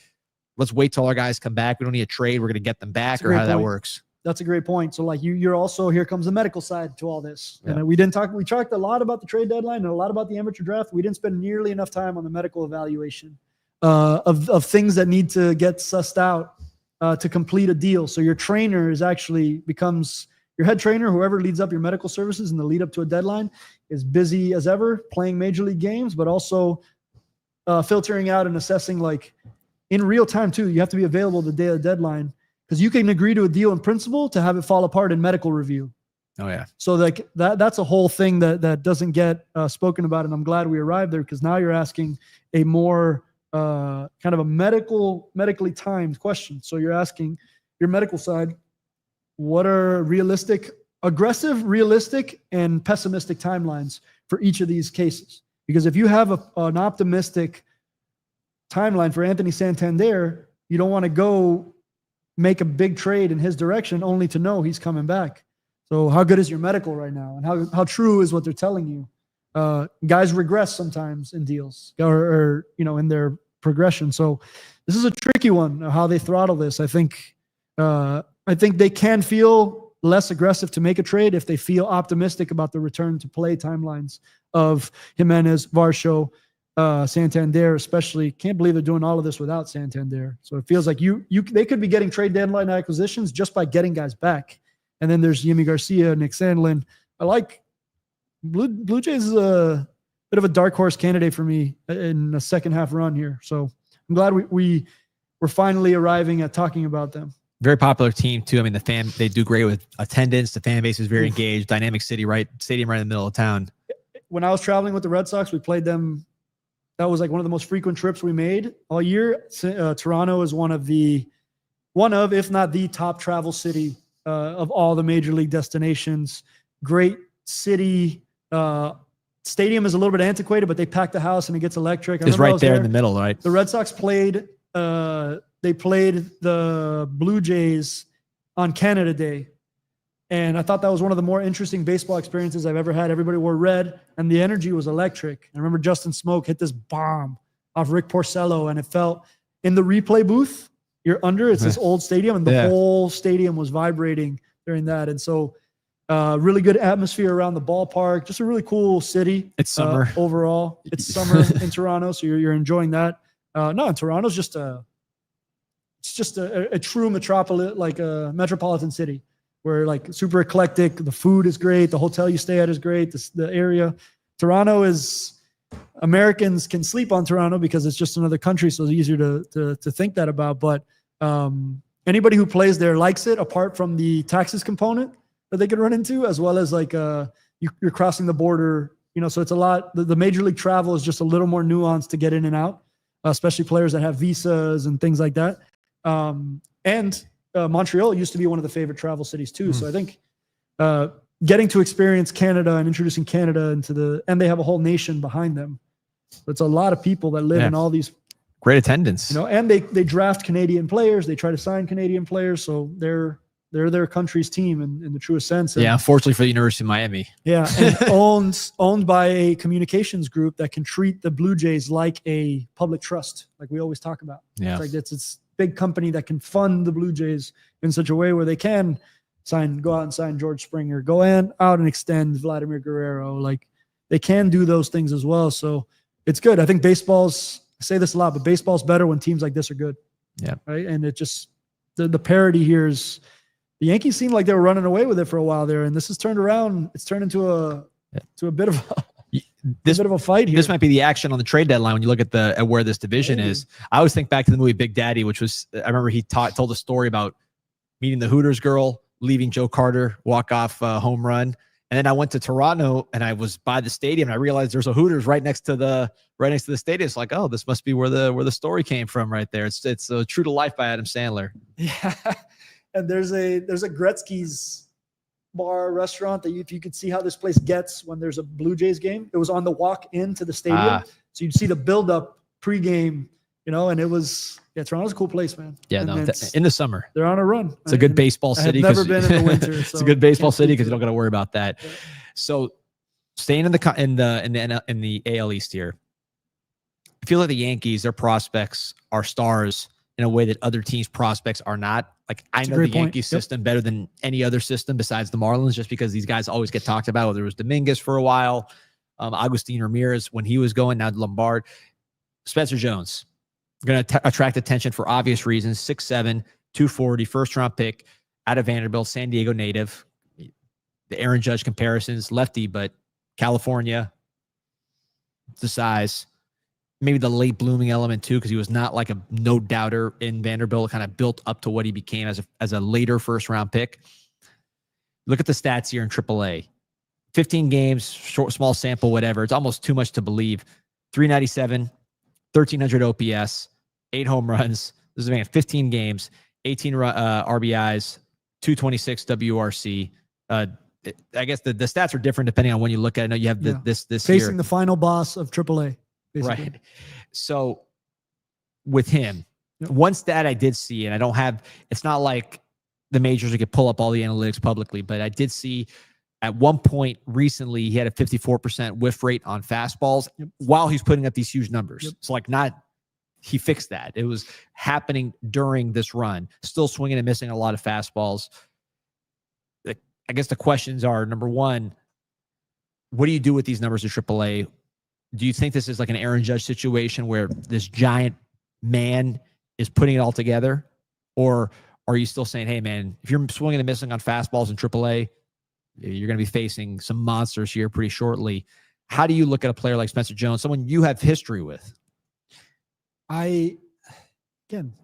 A: let's wait till our guys come back. We don't need a trade. We're going to get them back, or how that works.
B: That's a great point. So like you're also, here comes the medical side to all this. Yeah. And we talked a lot about the trade deadline and a lot about the amateur draft. We didn't spend nearly enough time on the medical evaluation of things that need to get sussed out to complete a deal. So your trainer becomes your head trainer, whoever leads up your medical services in the lead up to a deadline, is busy as ever playing major league games, but also filtering out and assessing like in real time too. You have to be available the day of the deadline because you can agree to a deal in principle to have it fall apart in medical review.
A: Oh yeah.
B: So like that's a whole thing that doesn't get spoken about. And I'm glad we arrived there because now you're asking a more kind of a medically timed question. So you're asking your medical side, what are aggressive, realistic, and pessimistic timelines for each of these cases? Because if you have an optimistic timeline for Anthony Santander, you don't want to go make a big trade in his direction only to know he's coming back. So how good is your medical right now? And how true is what they're telling you? Guys regress sometimes in deals or in their progression. So this is a tricky one, how they throttle this. I think they can feel less aggressive to make a trade if they feel optimistic about the return to play timelines of Jimenez, Varsho, Santander, especially. Can't believe they're doing all of this without Santander. So it feels like they could be getting trade deadline acquisitions just by getting guys back. And then there's Yimi Garcia, Nick Sandlin. I like Blue Jays is a bit of a dark horse candidate for me in a second half run here. So I'm glad we're finally arriving at talking about them.
A: Very popular team too. I mean, they do great with attendance. The fan base is very engaged. Dynamic stadium right in the middle of town.
B: When I was traveling with the Red Sox, we played them. That was like one of the most frequent trips we made all year. Toronto is one of, if not the top travel city of all the major league destinations. Great city. Stadium is a little bit antiquated, but they pack the house and it gets electric.
A: It's right there in the middle, right?
B: The Red Sox played. They played the Blue Jays on Canada Day. And I thought that was one of the more interesting baseball experiences I've ever had. Everybody wore red, and the energy was electric. I remember Justin Smoke hit this bomb off Rick Porcello, and it felt in the replay booth, it's this old stadium, and the whole stadium was vibrating during that. And so really good atmosphere around the ballpark. Just a really cool city.
A: It's summer.
B: Overall. It's summer in Toronto, so you're enjoying that. No, Toronto's just a true metropolis, like a metropolitan city where like super eclectic. The food is great. The hotel you stay at is great. The area. Toronto is, Americans can sleep on Toronto because it's just another country. So it's easier to think that about. But anybody who plays there likes it, apart from the taxes component that they could run into, as well as like you're crossing the border, so it's a lot. The major league travel is just a little more nuanced to get in and out, especially players that have visas and things like that. And Montreal used to be one of the favorite travel cities too. So I think getting to experience Canada and introducing Canada and they have a whole nation behind them. So it's a lot of people that live in all these
A: great attendance,
B: and they draft Canadian players. They try to sign Canadian players. So they're their country's team in the truest sense. And,
A: unfortunately for the University of Miami.
B: Yeah. And owned by a communications group that can treat the Blue Jays like a public trust, like we always talk about.
A: Yeah.
B: It's like it's big company that can fund the Blue Jays in such a way where they can go out and sign George Springer, go out and extend Vladimir Guerrero. Like they can do those things as well. So it's good. I think I say this a lot, but baseball's better when teams like this are good.
A: Yeah.
B: Right. And it just, the parity here is, the Yankees seemed like they were running away with it for a while there. And this has turned around. It's turned into a bit of a fight here.
A: This might be the action on the trade deadline when you look at where this division is. I always think back to the movie Big Daddy, which was, I remember he told a story about meeting the Hooters girl, leaving Joe Carter, walk-off home run. And then I went to Toronto and I was by the stadium and I realized there's a Hooters right next to the stadium. It's like, oh, this must be where the story came from right there. It's True to Life by Adam Sandler.
B: Yeah. And there's a Gretzky's bar restaurant that if you could see how this place gets when there's a Blue Jays game, it was on the walk into the stadium. So you'd see the buildup pregame, and it was, Toronto's a cool place, man.
A: Yeah,
B: and
A: in the summer.
B: They're on a run.
A: It's a good baseball city.
B: I've never been in the winter.
A: It's a good baseball city because you don't got to worry about that.
B: Yeah.
A: So staying in the AL East here, I feel like the Yankees, their prospects are stars in a way that other teams' prospects are not. Like, I know the Yankees system better than any other system besides the Marlins, just because these guys always get talked about. Whether it was Dominguez for a while, Agustin Ramirez when he was going, now Lombard, Spencer Jones, going to attract attention for obvious reasons. 6'7", 240, first-round pick out of Vanderbilt, San Diego native. The Aaron Judge comparisons, lefty, but California, the size. Maybe the late blooming element too, because he was not like a no doubter in Vanderbilt, kind of built up to what he became as a later first round pick. Look at the stats here in AAA. 15 games, small sample, whatever. It's almost too much to believe. 397, 1,300 OPS, 8 home runs. This is a man, 15 games, 18 RBIs, 226 WRC. I guess the stats are different depending on when you look at it. I know you have this
B: facing
A: here.
B: The final boss of AAA. Basically.
A: Right. So with him, one stat I did see, and I don't have, it's not like the majors, we could pull up all the analytics publicly, but I did see at one point recently, he had a 54% whiff rate on fastballs while he's putting up these huge numbers. So he fixed that. It was happening during this run, still swinging and missing a lot of fastballs. I guess the questions are, number one, what do you do with these numbers at AAA? Do you think this is like an Aaron Judge situation where this giant man is putting it all together? Or are you still saying, hey, man, if you're swinging and missing on fastballs in AAA, you're going to be facing some monsters here pretty shortly. How do you look at a player like Spencer Jones, someone you have history with?
B: Again,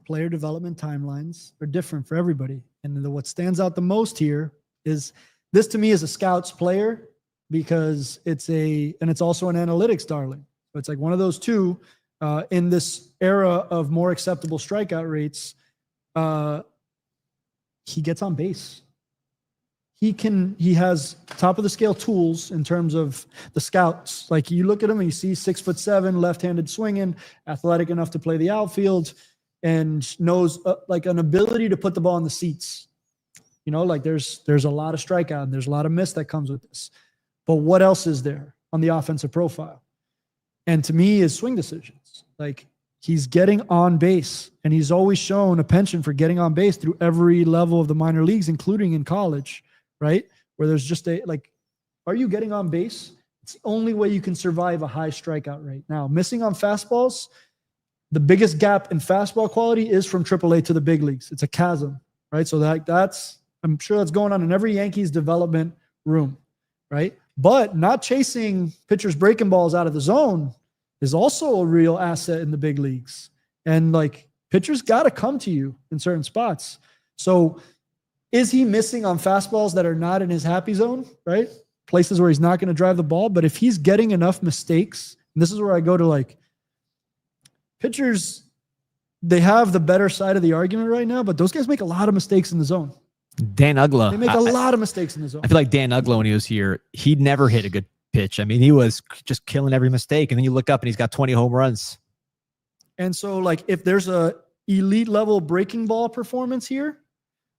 B: player development timelines are different for everybody. And what stands out the most here is this, to me, is a scout's player, because it's also an analytics darling. So it's like one of those two in this era of more acceptable strikeout rates. He gets on base. He has top of the scale tools in terms of the scouts. Like, you look at him and you see 6'7", left-handed swinging, athletic enough to play the outfield, and knows like an ability to put the ball in the seats. Like there's a lot of strikeout and there's a lot of miss that comes with this. But what else is there on the offensive profile? And to me, is swing decisions. Like, he's getting on base, and he's always shown a penchant for getting on base through every level of the minor leagues, including in college, right? Where there's just are you getting on base? It's the only way you can survive a high strikeout rate. Now, missing on fastballs, the biggest gap in fastball quality is from AAA to the big leagues. It's a chasm, right? So I'm sure that's going on in every Yankees development room, right? But not chasing pitchers breaking balls out of the zone is also a real asset in the big leagues. And pitchers got to come to you in certain spots. So is he missing on fastballs that are not in his happy zone, right? Places where he's not going to drive the ball. But if he's getting enough mistakes, and this is where I go to pitchers, they have the better side of the argument right now, but those guys make a lot of mistakes in the zone.
A: Dan Uggla.
B: They make a lot of mistakes in the zone.
A: I feel like Dan Uggla, when he was here, he'd never hit a good pitch. I mean, he was just killing every mistake. And then you look up and he's got 20 home runs.
B: And so, if there's a elite level breaking ball performance here,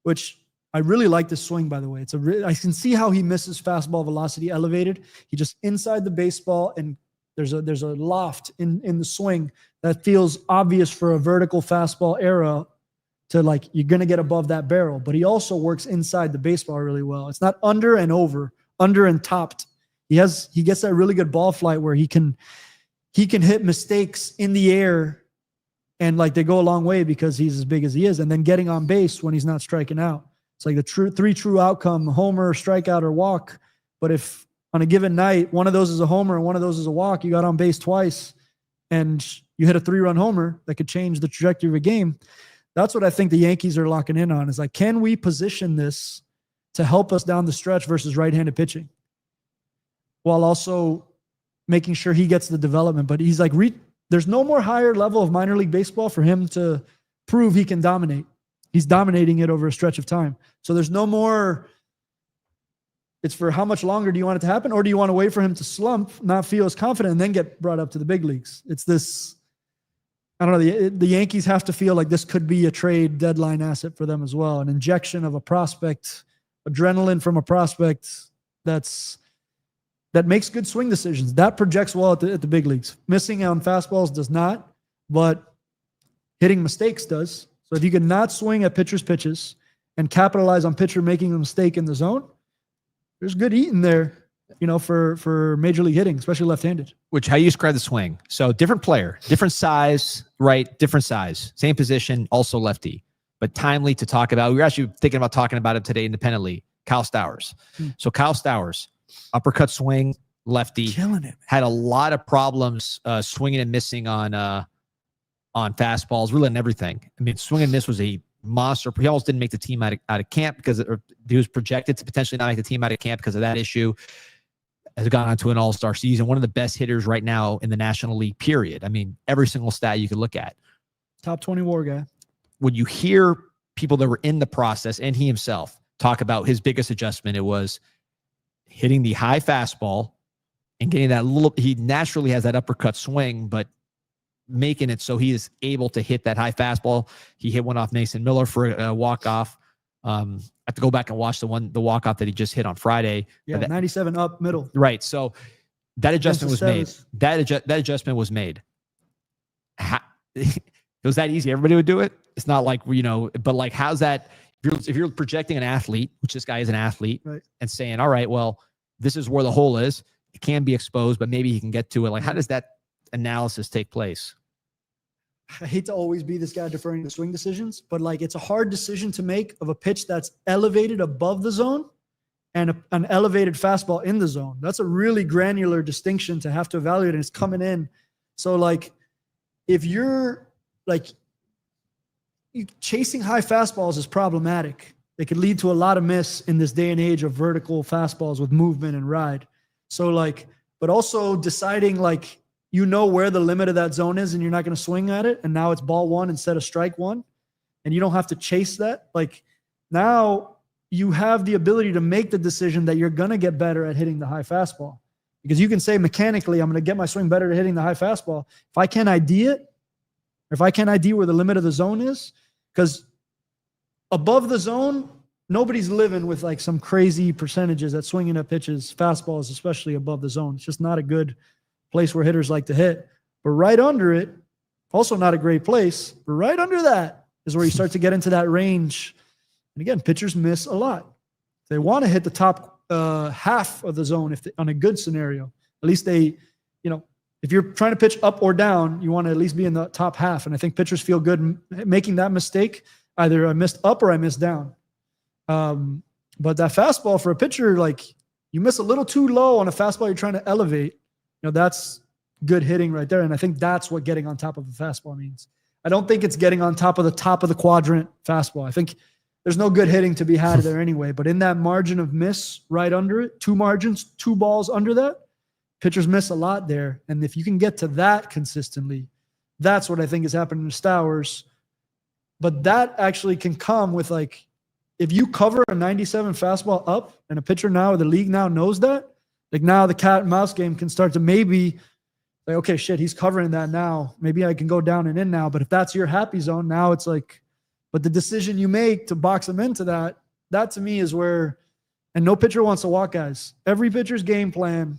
B: which I really like this swing, by the way. I can see how he misses fastball velocity elevated. He just inside the baseball, and there's a loft in the swing that feels obvious for a vertical fastball era. To you're going to get above that barrel, but he also works inside the baseball really well. It's not under and over, under and topped. He gets that really good ball flight where he can hit mistakes in the air, and they go a long way because he's as big as he is. And then getting on base when he's not striking out. It's like the three true outcome: homer, strikeout, or walk. But if on a given night, one of those is a homer and one of those is a walk, you got on base twice, and you hit a 3-run homer that could change the trajectory of a game. That's what I think the Yankees are locking in on, is can we position this to help us down the stretch versus right-handed pitching? while also making sure he gets the development. But he's like, there's no more higher level of minor league baseball for him to prove he can dominate. He's dominating it over a stretch of time. So there's no more, it's for how much longer do you want it to happen? Or do you want to wait for him to slump, not feel as confident, and then get brought up to the big leagues? It's this, I don't know, the Yankees have to feel like this could be a trade deadline asset for them as well. An injection of a prospect, adrenaline from a prospect that makes good swing decisions. That projects well at the big leagues. Missing on fastballs does not, but hitting mistakes does. So if you can not swing at pitchers' pitches and capitalize on pitcher making a mistake in the zone, there's good eating there, for major league hitting, especially left-handed.
A: Which, how you describe the swing? So different player, different size, right? Different size, same position, also lefty, but timely to talk about. We were actually thinking about talking about him today independently. Kyle Stowers. So Kyle Stowers, uppercut swing, lefty,
B: killing it.
A: Had a lot of problems swinging and missing on fastballs, really on everything. I mean, swing and miss was a monster. He almost didn't make the team out of camp because he was projected to potentially not make the team out of camp because of that issue. Has gone on to an all-star season. One of the best hitters right now in the National League, period. I mean, every single stat you could look at.
B: Top 20 WAR guy. When
A: you hear people that were in the process and he himself talk about his biggest adjustment, it was hitting the high fastball and getting that he naturally has that uppercut swing, but making it so he is able to hit that high fastball. He hit one off Mason Miller for a walk-off. I have to go back and watch the walk-off that he just hit on Friday.
B: Yeah, 97 up middle.
A: Right. So that adjustment was made. That adjustment was made. It was that easy. Everybody would do it. It's not like, but like, how's that? If you're projecting an athlete, which this guy is an athlete, right, and saying, all right, well, this is where the hole is. It can be exposed, but maybe he can get to it. Like, how does that analysis take place?
B: I hate to always be this guy deferring to swing decisions, but like, it's a hard decision to make of a pitch that's elevated above the zone and an elevated fastball in the zone. That's a really granular distinction to have to evaluate, and it's coming in. So like, if you're like, chasing high fastballs is problematic. It could lead to a lot of miss in this day and age of vertical fastballs with movement and ride. So like, but also deciding like, where the limit of that zone is and you're not going to swing at it. And now it's ball one instead of strike one. And you don't have to chase that. Like, now you have the ability to make the decision that you're going to get better at hitting the high fastball, because you can say mechanically, I'm going to get my swing better at hitting the high fastball. If I can't ID it, or if I can't ID where the limit of the zone is, because above the zone, nobody's living with like some crazy percentages at swinging at pitches, fastballs, especially above the zone. It's just not a good place where hitters like to hit. But right under it, also not a great place, but right under that is where you start to get into that range. And again, pitchers miss a lot. They want to hit the top half of the zone on a good scenario. At least they, if you're trying to pitch up or down, you want to at least be in the top half. And I think pitchers feel good making that mistake. Either I missed up or I missed down. But that fastball for a pitcher, like, you miss a little too low on a fastball you're trying to elevate, that's good hitting right there. And I think that's what getting on top of a fastball means. I don't think it's getting on top of the quadrant fastball. I think there's no good hitting to be had there anyway. But in that margin of miss right under it, two balls under that, pitchers miss a lot there. And if you can get to that consistently, that's what I think is happening to Stowers. But that actually can come with, like, if you cover a 97 fastball up and a pitcher now, or the league now knows that, like, now the cat and mouse game can start to maybe like, okay, shit, he's covering that now. Maybe I can go down and in now. But if that's your happy zone, now it's like, but the decision you make to box him into that to me is where, and no pitcher wants to walk guys. Every pitcher's game plan,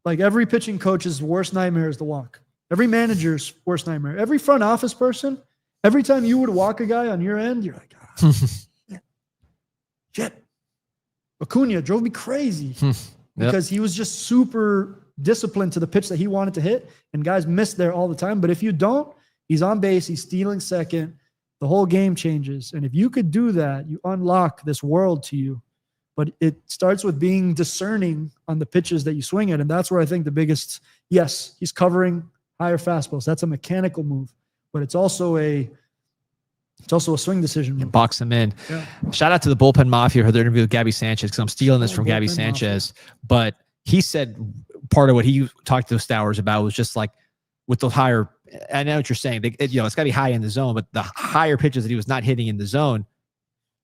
B: like every pitching coach's worst nightmare is the walk. Every manager's worst nightmare. Every front office person, every time you would walk a guy on your end, you're like, shit. Acuna drove me crazy because he was just super disciplined to the pitch that he wanted to hit, and guys miss there all the time. But if you don't, he's on base, he's stealing second, the whole game changes. And if you could do that, you unlock this world to you. But it starts with being discerning on the pitches that you swing at. And that's where I think the biggest, yes, he's covering higher fastballs. That's a mechanical move, but it's also a swing decision move.
A: Box him in. Yeah. Shout out to the Bullpen Mafia for their interview with Gabby Sanchez, because I'm stealing this from Gabby Sanchez. Mafia. But he said part of what he talked to Stowers about was just like with the higher, I know what you're saying, it's got to be high in the zone, but the higher pitches that he was not hitting in the zone,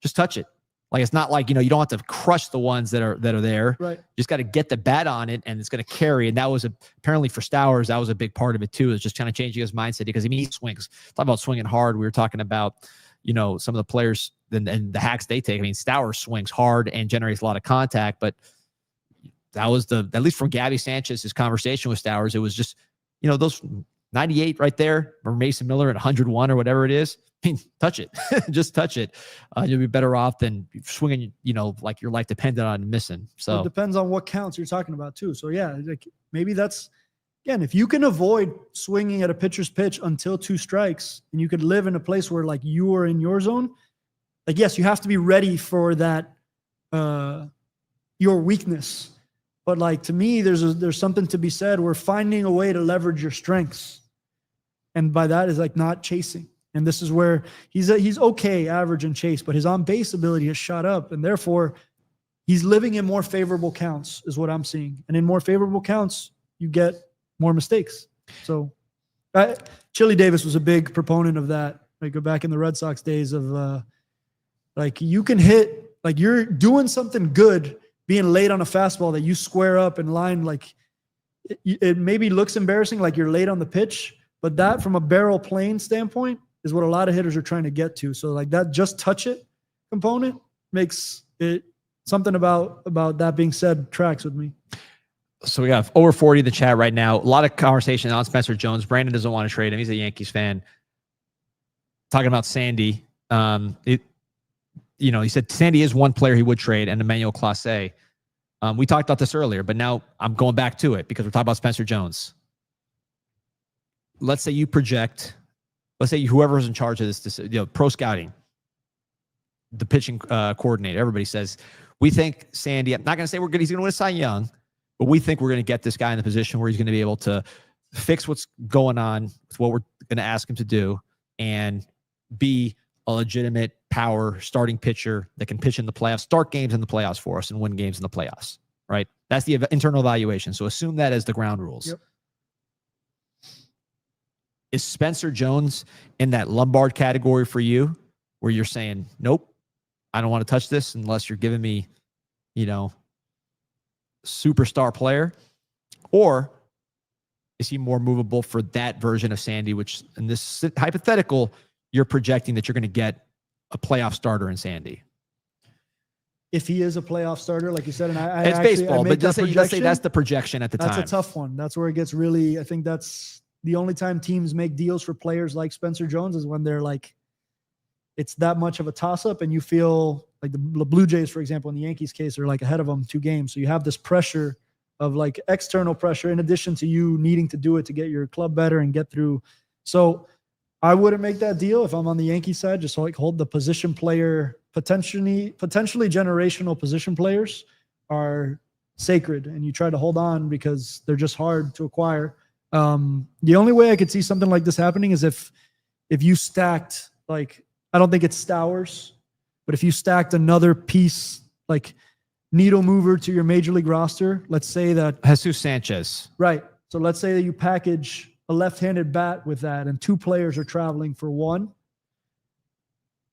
A: just touch it. Like, it's not like, you don't have to crush the ones that are there.
B: Right.
A: You just got to get the bat on it, and it's going to carry. And that was apparently for Stowers, that was a big part of it too, is just kind of changing his mindset, because he swings. Talking about swinging hard. We were talking about, some of the players and the hacks they take. I mean, Stowers swings hard and generates a lot of contact, but that was at least from Gabby Sanchez's conversation with Stowers, it was just, those 98 right there, or Mason Miller at 101 or whatever it is. I mean, touch it. Just touch it. You'll be better off than swinging, like your life depended on missing. So
B: it depends on what counts you're talking about too. So yeah, like maybe that's, again, if you can avoid swinging at a pitcher's pitch until 2 strikes, and you could live in a place where like you are in your zone, like, yes, you have to be ready for that, your weakness. But like, to me, there's something to be said. We're finding a way to leverage your strengths. And by that is like not chasing. And this is where he's okay, average and chase, but his on-base ability has shot up. And therefore, he's living in more favorable counts is what I'm seeing. And in more favorable counts, you get more mistakes. So Chili Davis was a big proponent of that. Like, go back in the Red Sox days of like, you can hit, like, you're doing something good being late on a fastball that you square up and line. Like, it maybe looks embarrassing, like you're late on the pitch, but that from a barrel plane standpoint is what a lot of hitters are trying to get to. So like that just touch it component makes it something about that being said tracks with me.
A: So we got over 40 in the chat right now. A lot of conversation on Spencer Jones. Brandon doesn't want to trade him. He's a Yankees fan. Talking about Sandy. He said Sandy is one player he would trade, and Emmanuel Clase. We talked about this earlier, but now I'm going back to it because we're talking about Spencer Jones. Let's say you project, let's say whoever's in charge of this, pro scouting, the pitching coordinator, everybody says, we think Sandy, I'm not going to say he's going to win a Cy Young, but we think we're going to get this guy in the position where he's going to be able to fix what's going on with what we're going to ask him to do and be a legitimate power starting pitcher that can pitch in the playoffs, start games in the playoffs for us and win games in the playoffs, right? That's the internal evaluation. So assume that as the ground rules.
B: Yep.
A: Is Spencer Jones in that Lombard category for you where you're saying, nope, I don't want to touch this unless you're giving me, superstar player? Or is he more movable for that version of Sandy, which in this hypothetical, you're projecting that you're going to get a playoff starter in Sandy?
B: If he is a playoff starter, like you said, and
A: it's baseball, but let's say that's the projection at the time.
B: That's a tough one. That's where it gets really, I think that's the only time teams make deals for players like Spencer Jones is when they're like, it's that much of a toss-up, and you feel like the Blue Jays, for example, in the Yankees case, are like ahead of them 2 games. So you have this pressure of like external pressure in addition to you needing to do it to get your club better and get through. So I wouldn't make that deal if I'm on the Yankee side. Just like hold the position player, potentially generational position players are sacred, and you try to hold on because they're just hard to acquire. The only way I could see something like this happening is if you stacked, like, I don't think it's Stowers, but if you stacked another piece, like needle mover to your major league roster, let's say that
A: Jesus Sanchez.
B: Right. So let's say that you package a left-handed bat with that and 2 players are traveling for 1.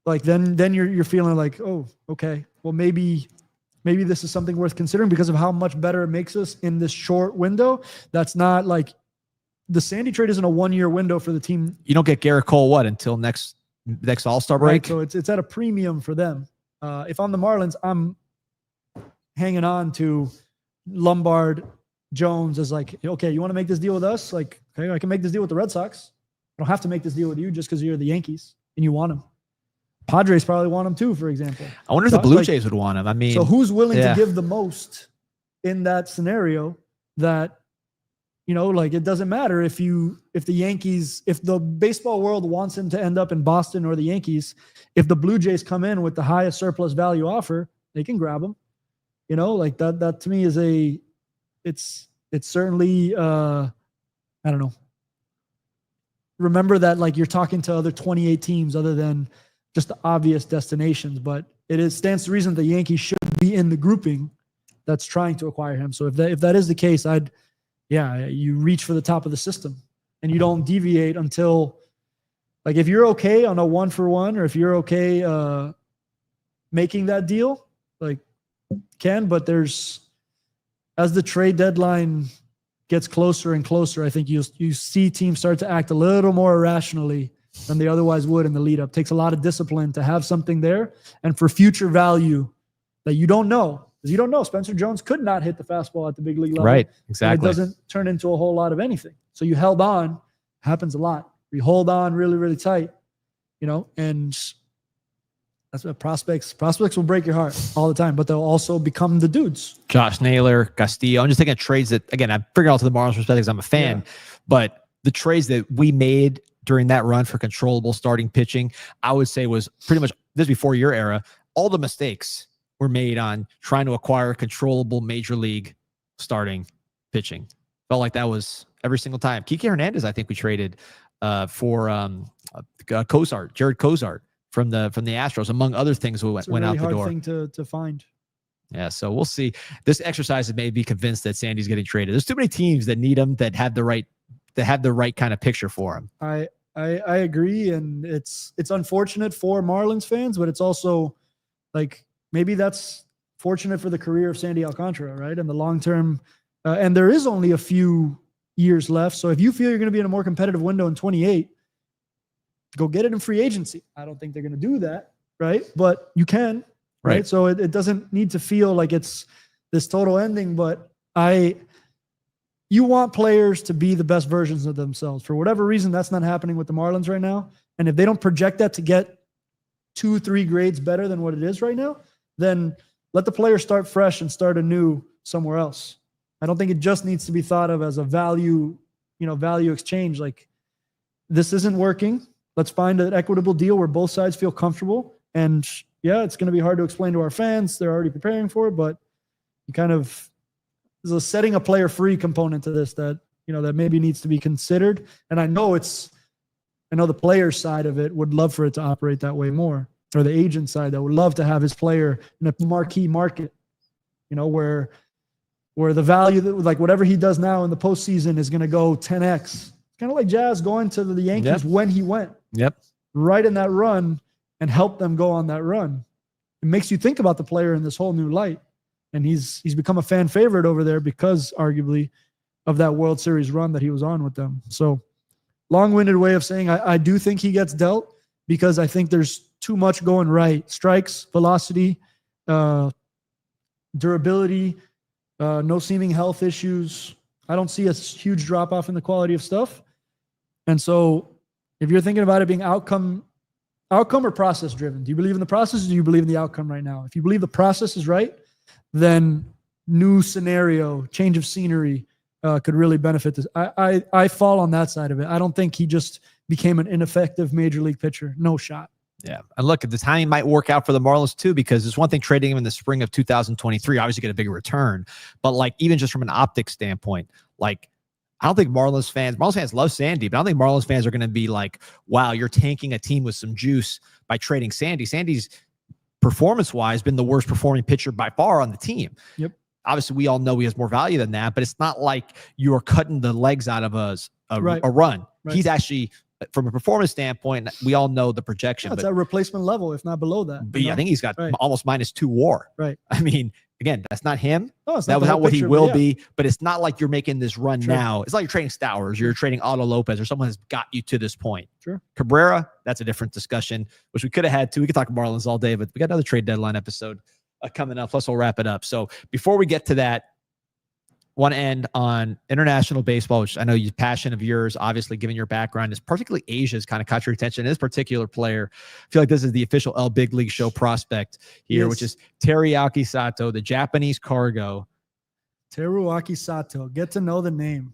B: Like then you're feeling like, oh, okay, well, maybe this is something worth considering because of how much better it makes us in this short window. That's not like the Sandy trade isn't a 1-year window for the team.
A: You don't get Garrett Cole until next All-Star break.
B: Right, so it's at a premium for them. If I'm the Marlins, I'm hanging on to Lombard, Jones as like, okay, you want to make this deal with us? Like, okay, I can make this deal with the Red Sox. I don't have to make this deal with you just because you're the Yankees and you want him. Padres probably want him too, for example.
A: I wonder if the Blue Jays would want him. I mean,
B: so who's willing to give the most in that scenario? That, like, it doesn't matter if the baseball world wants him to end up in Boston or the Yankees. If the Blue Jays come in with the highest surplus value offer, they can grab him. Like that to me is it's certainly, I don't know. Remember that, like, you're talking to other 28 teams other than just the obvious destinations, but it stands to reason the Yankees should be in the grouping that's trying to acquire him. So if that is the case, you reach for the top of the system and you don't deviate until, like, if you're okay on a 1-for-1, or if you're okay making that deal, like, but as the trade deadline gets closer and closer, I think you see teams start to act a little more irrationally than they otherwise would in the lead up. It takes a lot of discipline to have something there, and for future value that you don't know. Because you don't know. Spencer Jones could not hit the fastball at the big league level.
A: Right, exactly.
B: It doesn't turn into a whole lot of anything. So you held on. Happens a lot. You hold on really, really tight, and that's what prospects will break your heart all the time, but they'll also become the dudes.
A: Josh Naylor, Castillo. I'm just thinking of trades that, again, I'm figuring out to the Marlins perspective because I'm a fan, but the trades that we made during that run for controllable starting pitching, I would say was pretty much, this before your era, all the mistakes were made on trying to acquire controllable major league starting pitching. Felt like that was every single time. Kike Hernandez, I think we traded for Cozart, Jared Cozart from the Astros, among other things went
B: really
A: out the door.
B: Thing to find.
A: Yeah, so we'll see. This exercise has made me convinced that Sandy's getting traded. There's too many teams that need him, that have the right kind of picture for him.
B: I agree, and it's unfortunate for Marlins fans, but it's also like, maybe that's fortunate for the career of Sandy Alcantara, right? And the long term, and there is only a few years left. So if you feel you're going to be in a more competitive window in 28, go get it in free agency. I don't think they're going to do that, right? But you can, right? So it doesn't need to feel like it's this total ending, but you want players to be the best versions of themselves. For whatever reason, that's not happening with the Marlins right now. And if they don't project that to get 2-3 grades better than what it is right now, then let the player start fresh and start anew somewhere else. I don't think it just needs to be thought of as a value exchange. Like, this isn't working. Let's find an equitable deal where both sides feel comfortable. And it's going to be hard to explain to our fans. They're already preparing for it, but there's a setting a player free component to this that maybe needs to be considered. And I know the player side of it would love for it to operate that way more, or the agent side that would love to have his player in a marquee market, where the value, like whatever he does now in the postseason, is going to go 10x. It's kind of like Jazz going to the Yankees when he went. Yep. Right in that run and help them go on that run. It makes you think about the player in this whole new light. And he's become a fan favorite over there because, arguably, of that World Series run that he was on with them. So, long-winded way of saying I do think he gets dealt, because I think there's too much going right. Strikes, velocity, durability, no seeming health issues. I don't see a huge drop-off in the quality of stuff. And so if you're thinking about it being outcome or process-driven, do you believe in the process, or do you believe in the outcome right now? If you believe the process is right, then new scenario, change of scenery could really benefit this. I fall on that side of it. I don't think he just became an ineffective major league pitcher. No shot.
A: Yeah. And look, the timing might work out for the Marlins too, because it's one thing trading him in the spring of 2023, obviously get a bigger return. But like, even just from an optics standpoint, like, I don't think Marlins fans love Sandy, but I don't think Marlins fans are going to be like, wow, you're tanking a team with some juice by trading Sandy. Sandy's performance-wise been the worst performing pitcher by far on the team.
B: Yep.
A: Obviously, we all know he has more value than that, but it's not like you are cutting the legs out of a run. Right. He's actually, from a performance standpoint, we all know the projection.
B: It's at replacement level, if not below that.
A: But I think he's got almost -2 WAR.
B: Right.
A: I mean, again, that's not him.
B: No,
A: that was not what he will be. But it's not like you're making this run now. It's like you're trading Stowers, you're trading Otto Lopez, or someone has got you to this point.
B: Sure.
A: Cabrera, that's a different discussion, which we could have had too. We could talk Marlins all day, but we got another trade deadline episode coming up. Plus, we'll wrap it up. So before we get to that, want to end on international baseball, which I know you're passion of yours, obviously, given your background, is particularly Asia's kind of caught your attention. This particular player, I feel like this is the official El Big League Show prospect here, which is Teruaki Sato, the Japanese cargo.
B: Teruaki Sato, get to know the name.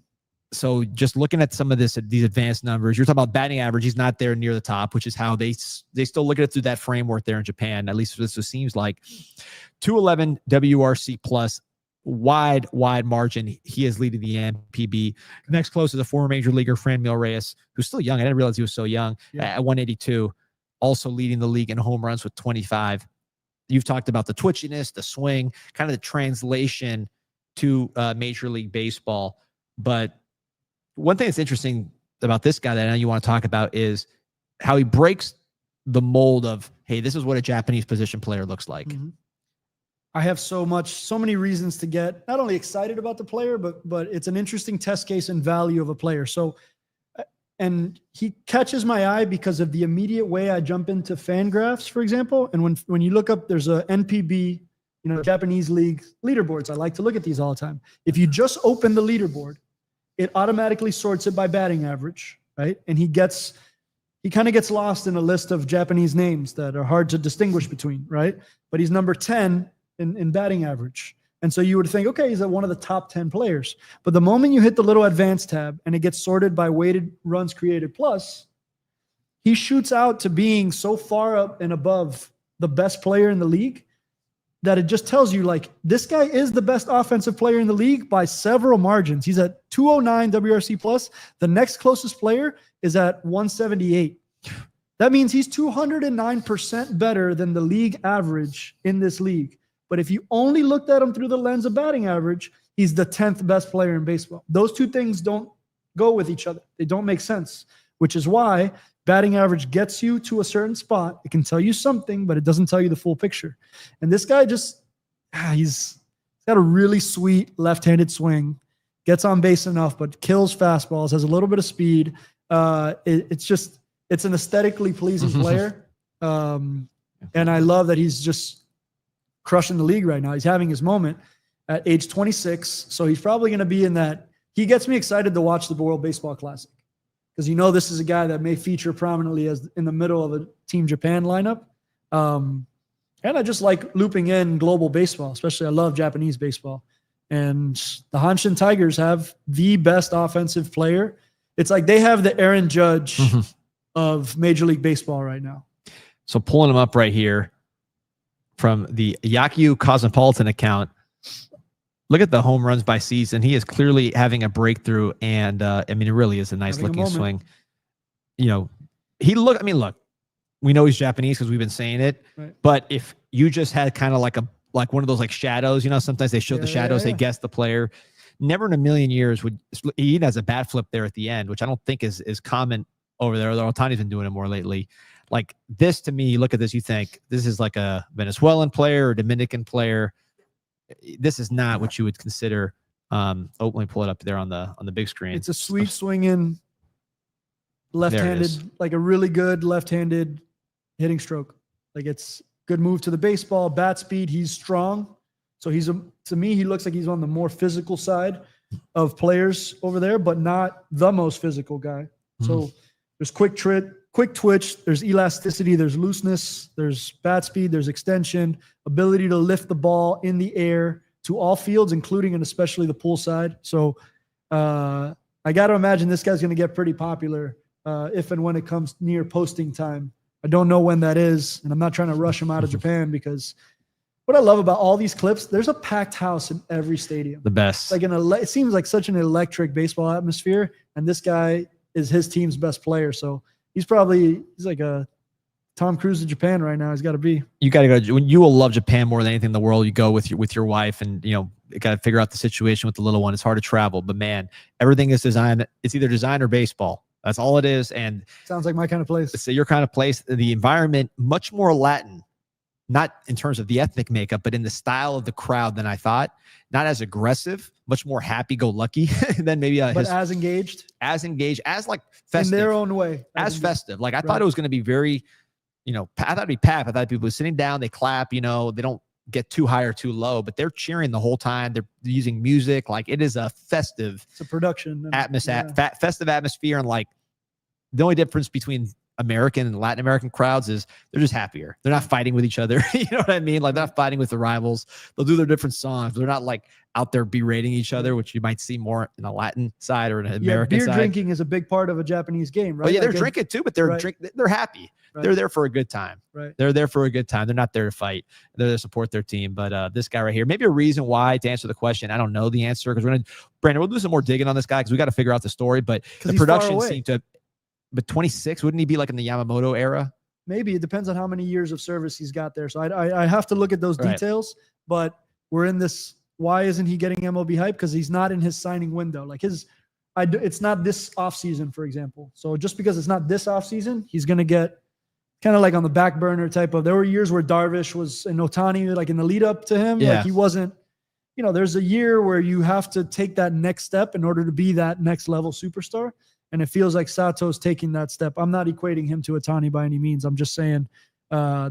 A: So just looking at some of these advanced numbers, you're talking about batting average. He's not there near the top, which is how they still look at it through that framework there in Japan. At least this seems like 211 WRC plus. Wide margin. He is leading the MPB. Next close is a former major leaguer, Franmil Reyes, who's still young. I didn't realize he was so young. At 182, also leading the league in home runs with 25. you've talked about the twitchiness, the swing, kind of the translation to Major League Baseball. But one thing that's interesting about this guy that I know you want to talk about is how he breaks the mold of, hey, this is what a Japanese position player looks like.
B: Mm-hmm. I have so many reasons to get not only excited about the player, but it's an interesting test case and value of a player. So, and he catches my eye because of the immediate way I jump into Fangraphs, for example. And when you look up, there's a NPB, Japanese league leaderboards. I like to look at these all the time. If you just open the leaderboard, it automatically sorts it by batting average, right? And he kind of gets lost in a list of Japanese names that are hard to distinguish between, right? But he's number 10 in batting average. And so you would think, okay, he's at one of the top 10 players. But the moment you hit the little advanced tab and it gets sorted by weighted runs created plus, he shoots out to being so far up and above the best player in the league that it just tells you, like, this guy is the best offensive player in the league by several margins. He's at 209 WRC plus. The next closest player is at 178. That means he's 209% better than the league average in this league. But if you only looked at him through the lens of batting average, he's the 10th best player in baseball. Those two things don't go with each other. They don't make sense, which is why batting average gets you to a certain spot. It can tell you something, but it doesn't tell you the full picture. And this guy he's got a really sweet left-handed swing, gets on base enough, but kills fastballs, has a little bit of speed. It's an aesthetically pleasing player. And I love that he's just crushing the league right now. He's having his moment at age 26. So he's probably going to be in that. He gets me excited to watch the World Baseball Classic because this is a guy that may feature prominently as in the middle of a Team Japan lineup. And I just like looping in global baseball, especially I love Japanese baseball. And the Hanshin Tigers have the best offensive player. It's like they have the Aaron Judge of Major League Baseball right now.
A: So pulling him up right here from the Yakyu Cosmopolitan account, look at the home runs by season. He is clearly having a breakthrough, and it really is a nice looking swing. Look, we know he's Japanese because we've been saying it. Right. But if you just had kind of like one of those like shadows, sometimes they show the shadows, they guess the player. Never in a million years would he even has a bat flip there at the end, which I don't think is common over there. Although Otani's been doing it more lately. Like this, to me, you look at this, you think this is like a Venezuelan player or Dominican player. This is not what you would consider. Let me pull it up there on the big screen.
B: It's a sweet swinging left-handed, like a really good left-handed hitting stroke. Like it's good move to the baseball, bat speed. He's strong. So to me, he looks like he's on the more physical side of players over there, but not the most physical guy. So there's quick twitch, there's elasticity, there's looseness, there's bat speed, there's extension, ability to lift the ball in the air to all fields, including and especially the pool side. So I got to imagine this guy's going to get pretty popular if and when it comes near posting time. I don't know when that is, and I'm not trying to rush him out of Japan because what I love about all these clips, there's a packed house in every stadium.
A: The best.
B: Like it seems like such an electric baseball atmosphere, and this guy is his team's best player. So he's like a Tom Cruise in Japan right now. He's got to be. You got to
A: go. You will love Japan more than anything in the world. You go with your wife, and you got to figure out the situation with the little one. It's hard to travel, but man, everything is designed. It's either design or baseball. That's all it is. And
B: sounds like my kind of place.
A: It's your kind of place. The environment much more Latin, not in terms of the ethnic makeup, but in the style of the crowd than I thought. Not as aggressive, much more happy-go-lucky than maybe.
B: But as engaged,
A: as like festive
B: in their own way,
A: as festive. Like I thought it was going to be very. I thought it'd be pap. I thought people were sitting down, they clap, they don't get too high or too low, but they're cheering the whole time. They're using music. Like it is a festive.
B: It's a production.
A: Festive atmosphere. And like the only difference between American and Latin American crowds is they're just happier. They're not fighting with each other. You know what I mean? Like they're not fighting with the rivals. They'll do their different songs. They're not like out there berating each other, which you might see more in a Latin side or an American side.
B: Beer drinking is a big part of a Japanese game, right?
A: Oh, yeah, they're drinking too, but they're happy. Right. They're there for a good time.
B: Right.
A: They're there for a good time. They're not there to fight. They're there to support their team. But this guy right here, maybe a reason why, to answer the question, I don't know the answer because Brandon, we'll do some more digging on this guy because we got to figure out the story. But the production seemed to. But 26, wouldn't he be like in the Yamamoto era?
B: Maybe it depends on how many years of service he's got there. So I have to look at those details, but we're in this. Why isn't he getting MLB hype? Because he's not in his signing window. Like it's not this offseason, for example. So just because it's not this offseason, he's going to get kind of like on the back burner type of. There were years where Darvish was in Ohtani, like in the lead up to him.
A: Yeah.
B: Like he wasn't, there's a year where you have to take that next step in order to be that next level superstar. And it feels like Sato's taking that step. I'm not equating him to Ohtani by any means. I'm just saying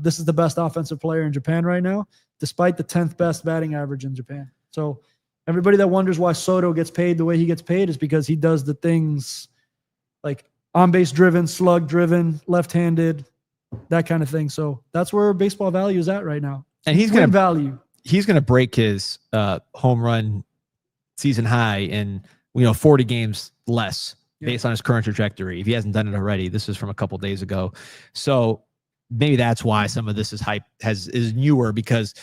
B: this is the best offensive player in Japan right now, despite the 10th best batting average in Japan. So everybody that wonders why Soto gets paid the way he gets paid is because he does the things like on-base driven, slug driven, left-handed, that kind of thing. So that's where baseball value is at right now.
A: And he's going
B: to
A: break his home run season high in 40 games less based on his current trajectory. If he hasn't done it already, this is from a couple days ago. So maybe that's why some of this is hype is newer, because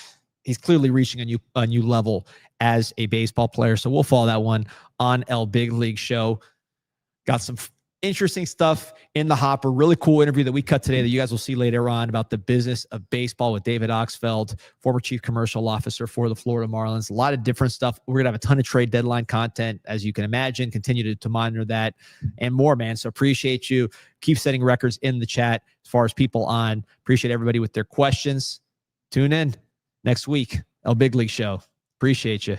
A: he's clearly reaching a new level as a baseball player. So we'll follow that one on El Big League Show. Got some interesting stuff in the hopper. Really cool interview that we cut today that you guys will see later on about the business of baseball with David Oxfeld, former chief commercial officer for the Florida Marlins. A lot of different stuff. We're going to have a ton of trade deadline content, as you can imagine. Continue to monitor that and more, man. So appreciate you. Keep setting records in the chat as far as people on. Appreciate everybody with their questions. Tune in next week. El Big League Show. Appreciate you.